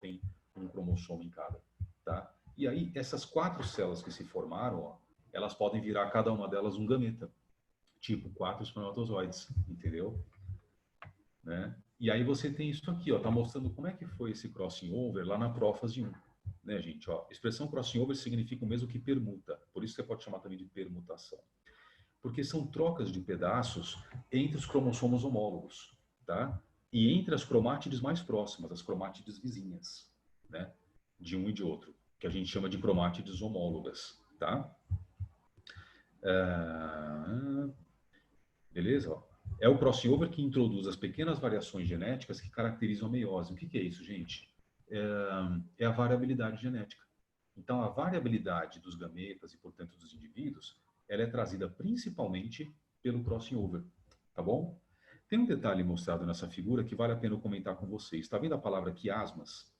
tem um cromossomo em cada, tá? E aí, essas 4 células que se formaram, ó, elas podem virar cada uma delas um gameta. Tipo 4 espermatozoides, entendeu? Né? E aí você tem isso aqui, ó, tá mostrando como é que foi esse crossing over lá na prófase 1. Né, gente? Ó, expressão crossing over significa o mesmo que permuta. Por isso você pode chamar também de permutação. Porque são trocas de pedaços entre os cromossomos homólogos, tá? E entre as cromátides mais próximas, as cromátides vizinhas, né? De um e de outro, que a gente chama de cromátides homólogas, tá? Beleza? Ó. É o crossover que introduz as pequenas variações genéticas que caracterizam a meiose. O que é isso, gente? É a variabilidade genética. Então, a variabilidade dos gametas e, portanto, dos indivíduos, ela é trazida principalmente pelo crossing over, tá bom? Tem um detalhe mostrado nessa figura que vale a pena eu comentar com vocês. Está vendo a palavra quiasmas?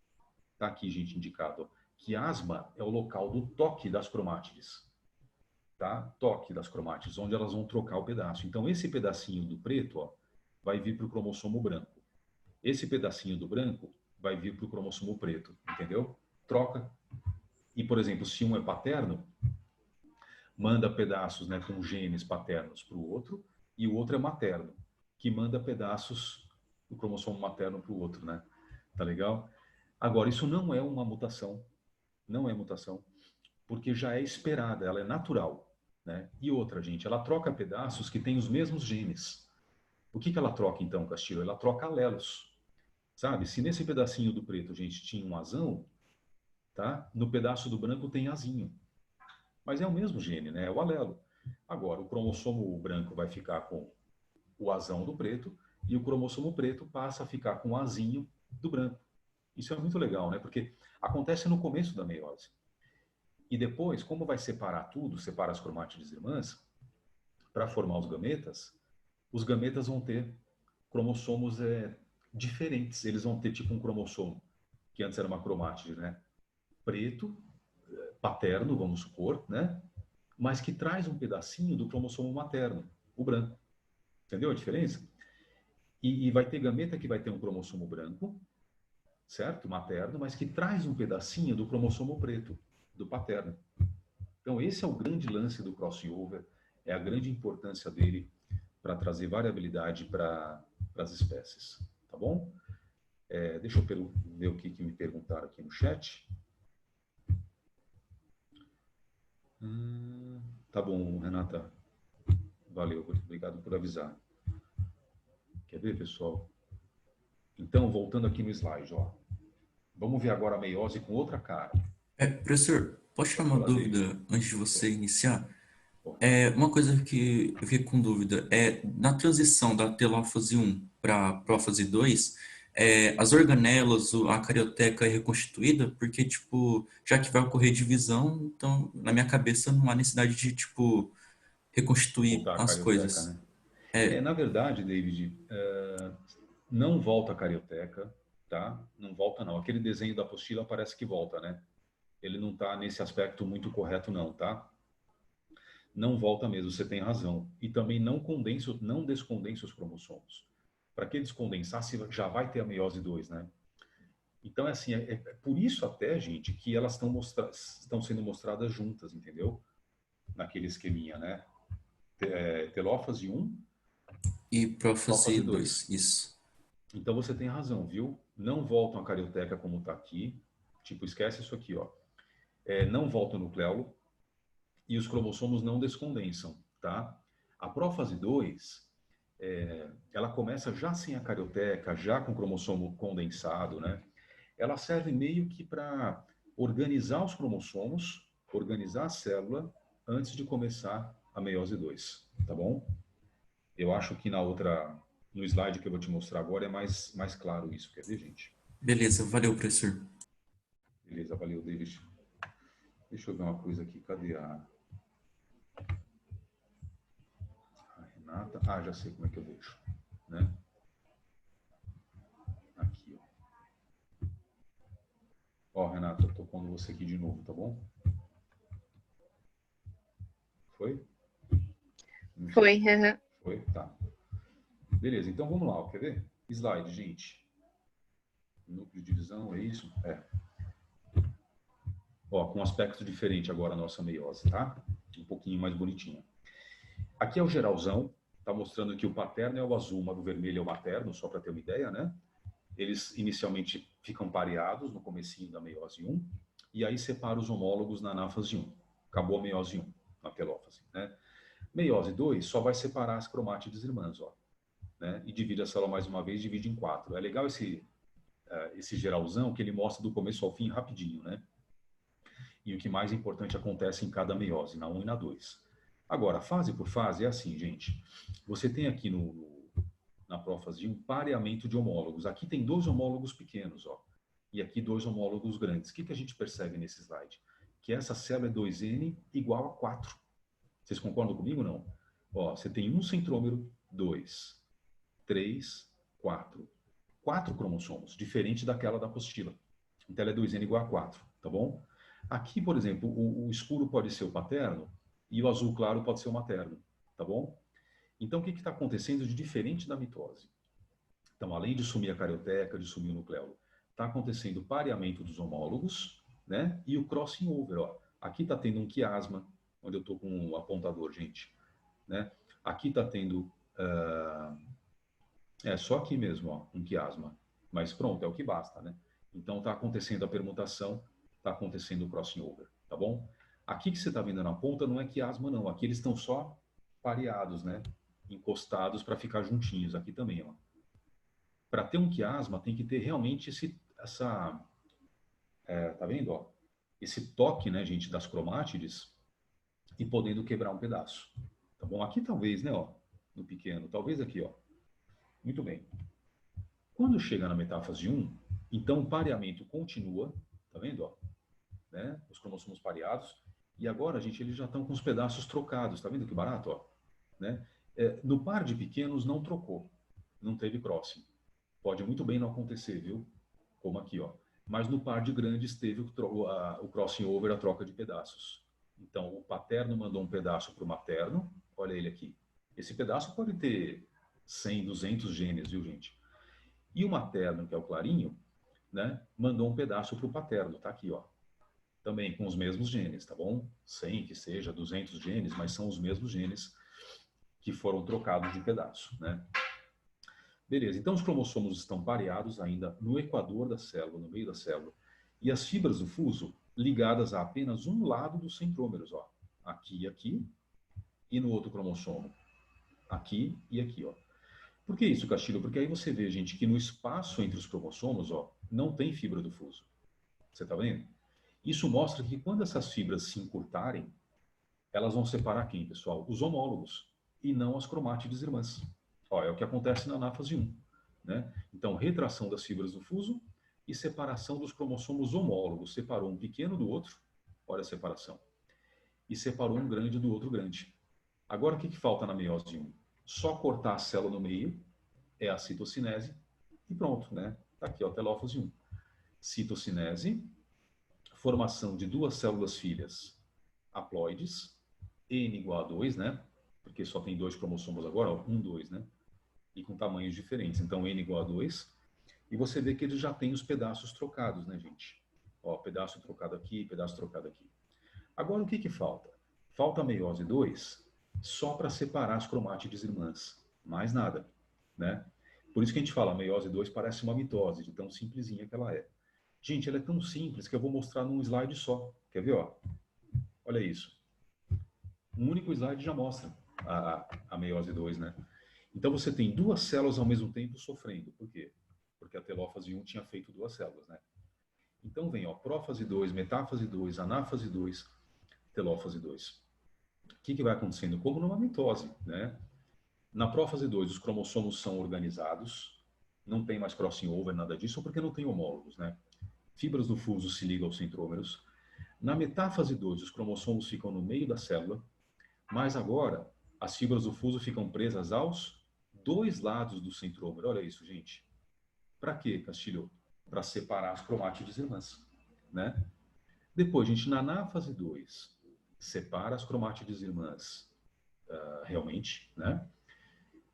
Está aqui, gente, indicado. Ó. Quiasma é o local do toque das cromátides. Tá? Toque das cromátides, onde elas vão trocar o pedaço. Então, esse pedacinho do preto, ó, vai vir para o cromossomo branco. Esse pedacinho do branco vai vir para o cromossomo preto, entendeu? Troca. E, por exemplo, se um é paterno, manda pedaços, né, com genes paternos para o outro, e o outro é materno, que manda pedaços do cromossomo materno para o outro, né? Tá legal? Agora, isso não é uma mutação. Não é mutação, porque já é esperada, ela é natural. Né? E outra, gente, ela troca pedaços que têm os mesmos genes. O que ela troca, então, Castilho? Ela troca alelos. Sabe? Se nesse pedacinho do preto a gente tinha um azão, tá? No pedaço do branco tem azinho. Mas é o mesmo gene, né? É o alelo. Agora, o cromossomo branco vai ficar com o azão do preto e o cromossomo preto passa a ficar com o azinho do branco. Isso é muito legal, né? Porque acontece no começo da meiose. E depois, como vai separar tudo, separa as cromátides irmãs, para formar os gametas vão ter cromossomos diferentes. Eles vão ter tipo um cromossomo, que antes era uma cromátide, né? Preto, paterno, vamos supor, né? Mas que traz um pedacinho do cromossomo materno, o branco. Entendeu a diferença? E vai ter gameta que vai ter um cromossomo branco, certo? Materno, mas que traz um pedacinho do cromossomo preto, do paterno. Então, esse é o grande lance do crossing over, é a grande importância dele para trazer variabilidade para as espécies, tá bom? Deixa eu ver o que me perguntaram aqui no chat. Tá bom, Renata. Valeu, obrigado por avisar. Quer ver, pessoal? Então, voltando aqui no slide, ó. Vamos ver agora a meiose com outra cara. Professor, posso tirar uma dúvida antes de você iniciar? Uma coisa que eu fiquei com dúvida é, na transição da telófase 1 para a prófase 2, as organelas, a carioteca é reconstituída, porque, tipo, já que vai ocorrer divisão, então, na minha cabeça, não há necessidade de, tipo, reconstituir Voltar a as carioteca, coisas. né? Na verdade, David, não volta a carioteca, tá? Não volta, não. Aquele desenho da apostila parece que volta, né? Ele não está nesse aspecto muito correto, não, tá? Não volta mesmo, você tem razão. E também não descondensa os cromossomos. Para que descondensar, já vai ter a meiose 2, né? Então, é assim, é por isso até, gente, que elas estão sendo mostradas juntas, entendeu? Naquele esqueminha, né? Telófase 1 E prófase prófase 2, 2. isso. Então, você tem razão, viu? Não voltam a carioteca como está aqui. Tipo, esquece isso aqui, ó. Não volta o nucleolo e os cromossomos não descondensam, tá? A prófase 2, ela começa já sem a carioteca, já com o cromossomo condensado, né? Ela serve meio que para organizar os cromossomos, organizar a célula, antes de começar a meiose 2, tá bom? Eu acho que no slide que eu vou te mostrar agora é mais claro isso, quer ver, gente? Beleza, valeu, professor. Beleza, valeu, David. Deixa eu ver uma coisa aqui, cadê a Renata? Ah, já sei como é que eu deixo, né? Aqui, ó. Ó, Renata, eu tô pondo você aqui de novo, tá bom? Foi? Foi. Foi? Tá. Beleza, então vamos lá, ó, quer ver? Slide, gente. Núcleo de divisão, é isso? Ó, com um aspecto diferente agora a nossa meiose, tá? Um pouquinho mais bonitinha. Aqui é o geralzão, tá mostrando que o paterno é o azul, mas o vermelho é o materno, só para ter uma ideia, né? Eles inicialmente ficam pareados no comecinho da meiose 1, e aí separa os homólogos na anáfase 1. Acabou a meiose 1, na telófase, né? Meiose 2 só vai separar as cromátides irmãs, ó, né? E divide a célula mais uma vez, divide em 4. É legal esse geralzão que ele mostra do começo ao fim rapidinho, né? E o que mais importante acontece em cada meiose, na 1 e na 2. Agora, fase por fase é assim, gente. Você tem aqui na prófase um pareamento de homólogos. Aqui tem 2 homólogos pequenos, ó, e aqui 2 homólogos grandes. O que a gente percebe nesse slide? Que essa célula é 2N igual a 4. Vocês concordam comigo ou não? Ó, você tem um centrômero, 2, 3, 4. 4 cromossomos, diferente daquela da apostila. Então ela é 2N igual a 4, tá bom? Aqui, por exemplo, o escuro pode ser o paterno e o azul claro pode ser o materno, tá bom? Então, o que está acontecendo de diferente da mitose? Então, além de sumir a carioteca, de sumir o nucleolo, está acontecendo o pareamento dos homólogos, né? E o crossing over, ó. Aqui está tendo um quiasma, onde eu estou com um apontador, gente, né? Aqui está tendo... só aqui mesmo, ó, um quiasma. Mas pronto, é o que basta, né? Então, está acontecendo a permutação, está acontecendo o crossing over, tá bom? Aqui que você está vendo na ponta não é quiasma, não. Aqui eles estão só pareados, né? Encostados para ficar juntinhos. Aqui também, ó. Para ter um quiasma, tem que ter realmente tá vendo, ó? Esse toque, né, gente, das cromátides e podendo quebrar um pedaço, tá bom? Aqui talvez, né, ó, no pequeno, talvez aqui, ó. Muito bem. Quando chega na metáfase 1, então o pareamento continua, tá vendo, ó? Né? Os cromossomos pareados. E agora, gente, eles já estão com os pedaços trocados, tá vendo que barato, ó? Né? No par de pequenos não trocou, não teve crossing. Pode muito bem não acontecer, viu? Como aqui, ó. Mas no par de grandes teve o crossing over, a troca de pedaços. Então, o paterno mandou um pedaço para o materno, olha ele aqui. Esse pedaço pode ter 100, 200 genes, viu, gente? E o materno, que é o clarinho, né, mandou um pedaço para o paterno, tá aqui, ó. Também com os mesmos genes, tá bom? 100 que seja, 200 genes, mas são os mesmos genes que foram trocados de pedaço, né? Beleza, então os cromossomos estão pareados ainda no equador da célula, no meio da célula, e as fibras do fuso ligadas a apenas um lado dos centrômeros, ó. Aqui e aqui, e no outro cromossomo. Aqui e aqui, ó. Por que isso, Castilho? Porque aí você vê, gente, que no espaço entre os cromossomos, ó, não tem fibra do fuso. Você tá vendo? Isso mostra que quando essas fibras se encurtarem, elas vão separar quem, pessoal? Os homólogos, e não as cromátides irmãs. Ó, é o que acontece na anáfase 1. Né? Então, retração das fibras do fuso e separação dos cromossomos homólogos. Separou um pequeno do outro, olha a separação, e separou um grande do outro grande. Agora, o que falta na meiose 1? Só cortar a célula no meio, é a citocinese, e pronto, né? Tá aqui, ó, telófase 1. Citocinese, formação de 2 células filhas haploides, N igual a 2, né? Porque só tem 2 cromossomos agora, ó, 1, 2, né? E com tamanhos diferentes. Então, N igual a 2. E você vê que ele já tem os pedaços trocados, né, gente? Ó, pedaço trocado aqui, pedaço trocado aqui. Agora, o que falta? Falta a meiose 2 só para separar as cromátides irmãs. Mais nada, né? Por isso que a gente fala, a meiose 2 parece uma mitose, de tão simplesinha que ela é. Gente, ela é tão simples que eu vou mostrar num slide só. Quer ver, ó? Olha isso. Um único slide já mostra a meiose 2, né? Então você tem 2 células ao mesmo tempo sofrendo. Por quê? Porque a telófase 1 tinha feito 2 células, né? Então vem, ó, prófase 2, metáfase 2, anáfase 2, telófase 2. O que vai acontecendo? Como numa mitose, né? Na prófase 2, os cromossomos são organizados, não tem mais crossing over, nada disso, porque não tem homólogos, né? Fibras do fuso se ligam aos centrômeros. Na metáfase 2, os cromossomos ficam no meio da célula, mas agora as fibras do fuso ficam presas aos 2 lados do centrômero. Olha isso, gente. Para quê, Castilho? Para separar as cromátides irmãs, né? Depois, gente, na anáfase 2, separa as cromátides irmãs realmente, né?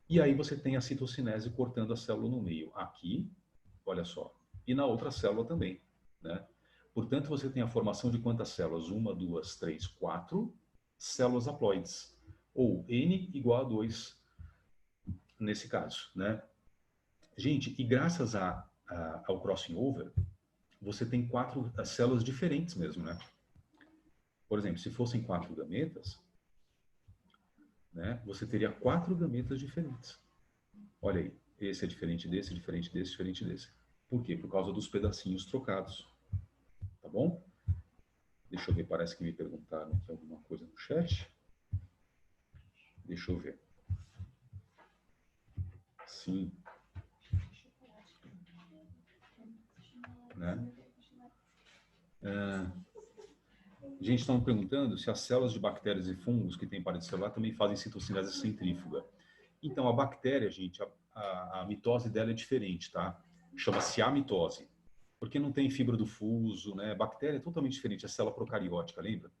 E aí você tem a citocinese cortando a célula no meio. Aqui, olha só. E na outra célula também, né? Portanto, você tem a formação de quantas células? 1, 2, 3, 4 células haploides. Ou N igual a 2, nesse caso, né? Gente, e graças ao crossing over, você tem 4 células diferentes mesmo, né? Por exemplo, se fossem 4 gametas, né, você teria 4 gametas diferentes. Olha aí, esse é diferente desse, diferente desse, diferente desse. Por quê? Por causa dos pedacinhos trocados. Tá bom? Deixa eu ver, parece que me perguntaram aqui alguma coisa no chat. Deixa eu ver. Sim. Né? Gente, estão perguntando se as células de bactérias e fungos que têm parede celular também fazem citossinese centrífuga. Então, a bactéria, gente, a mitose dela é diferente, tá? Chama-se amitose. Porque não tem fibra do fuso, né? A bactéria é totalmente diferente, a célula procariótica, lembra?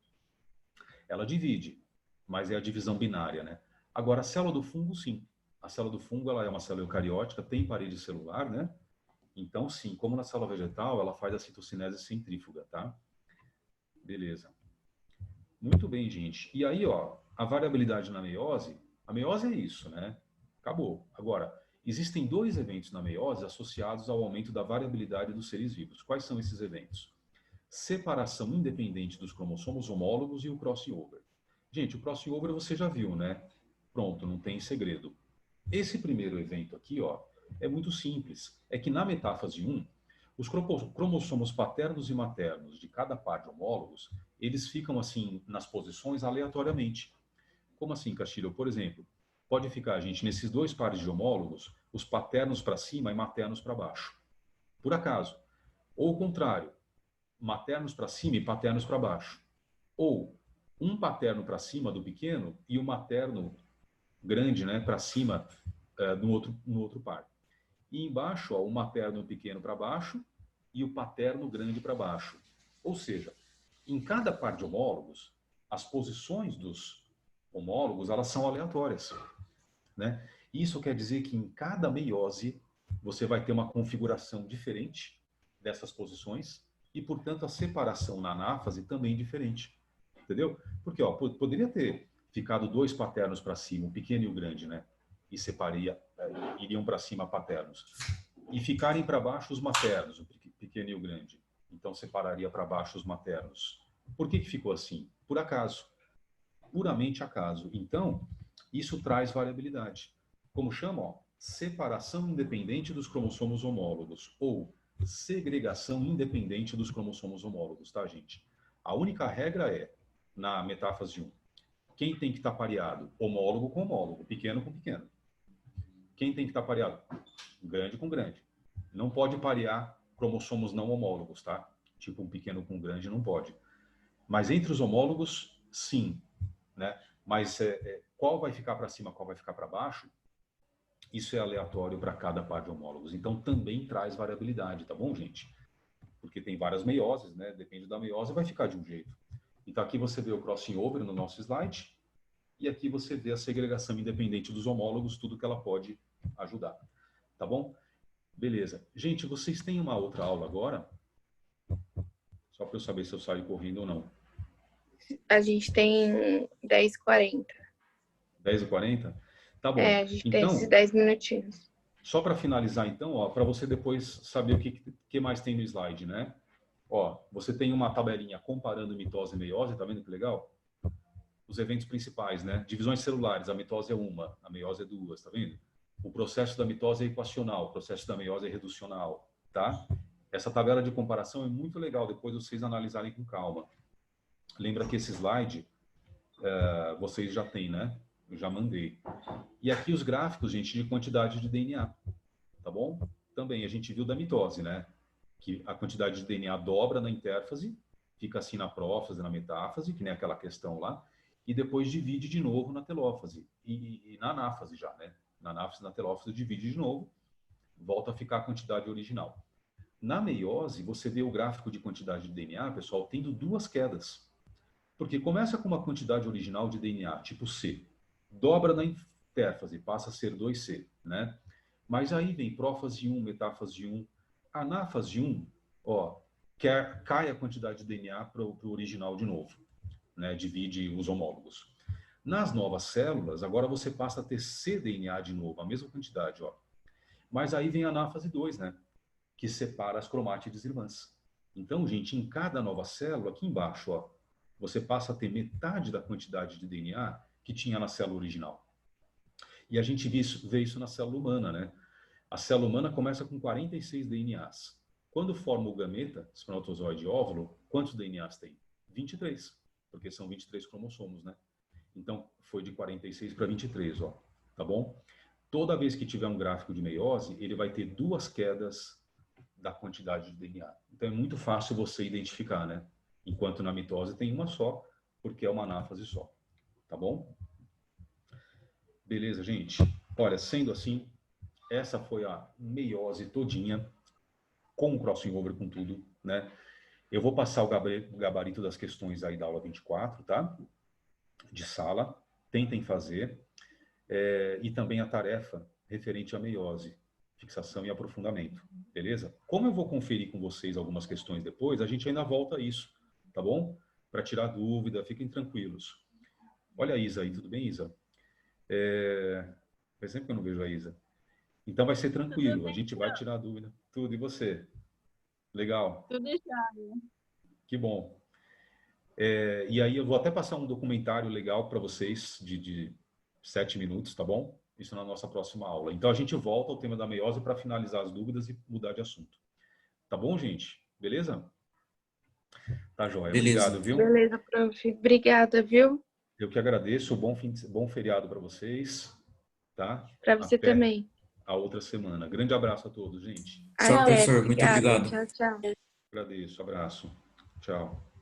Ela divide, mas é a divisão binária, né? Agora, a célula do fungo, sim. A célula do fungo, ela é uma célula eucariótica, tem parede celular, né? Então, sim, como na célula vegetal, ela faz a citossinese centrífuga, tá? Beleza. Muito bem, gente. E aí, ó, a variabilidade na meiose, a meiose é isso, né? Acabou. Agora, existem 2 eventos na meiose associados ao aumento da variabilidade dos seres vivos. Quais são esses eventos? Separação independente dos cromossomos homólogos e o crossing over. Gente, o crossing over você já viu, né? Pronto, não tem segredo. Esse primeiro evento aqui, ó, é muito simples. É que na metáfase 1, os cromossomos paternos e maternos de cada par de homólogos, eles ficam assim nas posições aleatoriamente. Como assim, Castilho? Por exemplo, pode ficar, gente, nesses 2 pares de homólogos, os paternos para cima e maternos para baixo. Por acaso. Ou o contrário, maternos para cima e paternos para baixo. Ou um paterno para cima do pequeno e o materno grande, né, para cima no outro par. E embaixo, ó, o materno pequeno para baixo e o paterno grande para baixo. Ou seja, em cada par de homólogos, as posições dos homólogos, elas são aleatórias, né? Isso quer dizer que em cada meiose você vai ter uma configuração diferente dessas posições e, portanto, a separação na anáfase também diferente. Entendeu? Porque, ó, poderia ter ficado 2 paternos para cima, o pequeno e o grande, né? E iriam para cima paternos. E ficarem para baixo os maternos, o pequeno e o grande. Então, separaria para baixo os maternos. Por que ficou assim? Por acaso. Puramente acaso. Então, isso traz variabilidade. Como chama? Ó, separação independente dos cromossomos homólogos. Ou segregação independente dos cromossomos homólogos, tá, gente? A única regra é, na metáfase 1, quem tem que estar pareado? Homólogo com homólogo, pequeno com pequeno. Quem tem que estar pareado? Grande com grande. Não pode parear cromossomos não homólogos, tá? Tipo um pequeno com um grande não pode. Mas entre os homólogos, sim, né? Mas qual vai ficar para cima, qual vai ficar para baixo, isso é aleatório para cada par de homólogos. Então também traz variabilidade, tá bom, gente? Porque tem várias meioses, né? Depende da meiose, vai ficar de um jeito. Então aqui você vê o crossing over no nosso slide e aqui você vê a segregação independente dos homólogos, tudo que ela pode ajudar. Tá bom? Beleza. Gente, vocês têm uma outra aula agora? Só para eu saber se eu saio correndo ou não. A gente tem 10h40. 10h40? Tá bom. A gente tem então, esses 10 minutinhos. Só para finalizar, então, ó, para você depois saber o que mais tem no slide, né? Ó, você tem uma tabelinha comparando mitose e meiose, tá vendo que legal? Os eventos principais, né? Divisões celulares, a mitose é uma, a meiose é duas, tá vendo? O processo da mitose é equacional, o processo da meiose é reducional, tá? Essa tabela de comparação é muito legal, depois vocês analisarem com calma. Lembra que esse slide vocês já têm, né? Eu já mandei. E aqui os gráficos, gente, de quantidade de DNA, tá bom? Também a gente viu da mitose, né? Que a quantidade de DNA dobra na intérfase, fica assim na prófase, na metáfase, que nem aquela questão lá, e depois divide de novo na telófase e na anáfase já, né? Na anáfase, na telófase divide de novo, volta a ficar a quantidade original. Na meiose, você vê o gráfico de quantidade de DNA, pessoal, tendo 2 quedas. Porque começa com uma quantidade original de DNA, tipo C, dobra na intérfase, passa a ser 2C, né? Mas aí vem prófase 1, metáfase 1, anáfase 1, ó, cai a quantidade de DNA para o original de novo, né? Divide os homólogos. Nas novas células, agora você passa a ter cDNA de novo, a mesma quantidade, ó. Mas aí vem a anáfase 2, né? Que separa as cromátides irmãs. Então, gente, em cada nova célula, aqui embaixo, ó, você passa a ter metade da quantidade de DNA que tinha na célula original. E a gente vê isso na célula humana, né? A célula humana começa com 46 DNAs. Quando forma o gameta, espermatozoide e óvulo, quantos DNAs tem? 23, porque são 23 cromossomos, né? Então, foi de 46 para 23, ó, tá bom? Toda vez que tiver um gráfico de meiose, ele vai ter 2 quedas da quantidade de DNA. Então, é muito fácil você identificar, né? Enquanto na mitose tem uma só, porque é uma anáfase só, tá bom? Beleza, gente? Olha, sendo assim, essa foi a meiose todinha, com o crossing over, com tudo, né? Eu vou passar o gabarito das questões aí da aula 24, tá? De sala, tentem fazer. E também a tarefa referente à meiose, fixação e aprofundamento, beleza? Como eu vou conferir com vocês algumas questões depois, a gente ainda volta a isso, tá bom? Para tirar dúvida, fiquem tranquilos. Olha a Isa aí, tudo bem, Isa? Faz tempo que eu não vejo a Isa. Então vai ser tranquilo, a gente vai tirar dúvida. Tudo, e você? Legal? Tudo deixado. Que bom. E aí eu vou até passar um documentário legal para vocês de 7 minutos, tá bom? Isso na nossa próxima aula. Então a gente volta ao tema da meiose para finalizar as dúvidas e mudar de assunto. Tá bom, gente? Beleza? Tá joia. Beleza. Obrigado, viu? Beleza, prof. Obrigada, viu? Eu que agradeço. Bom feriado para vocês, tá? Para você Até também. a outra semana. Grande abraço a todos, gente. Tchau, Até, professor. Muito obrigada. obrigado. Tchau, tchau. Agradeço. Abraço. Tchau.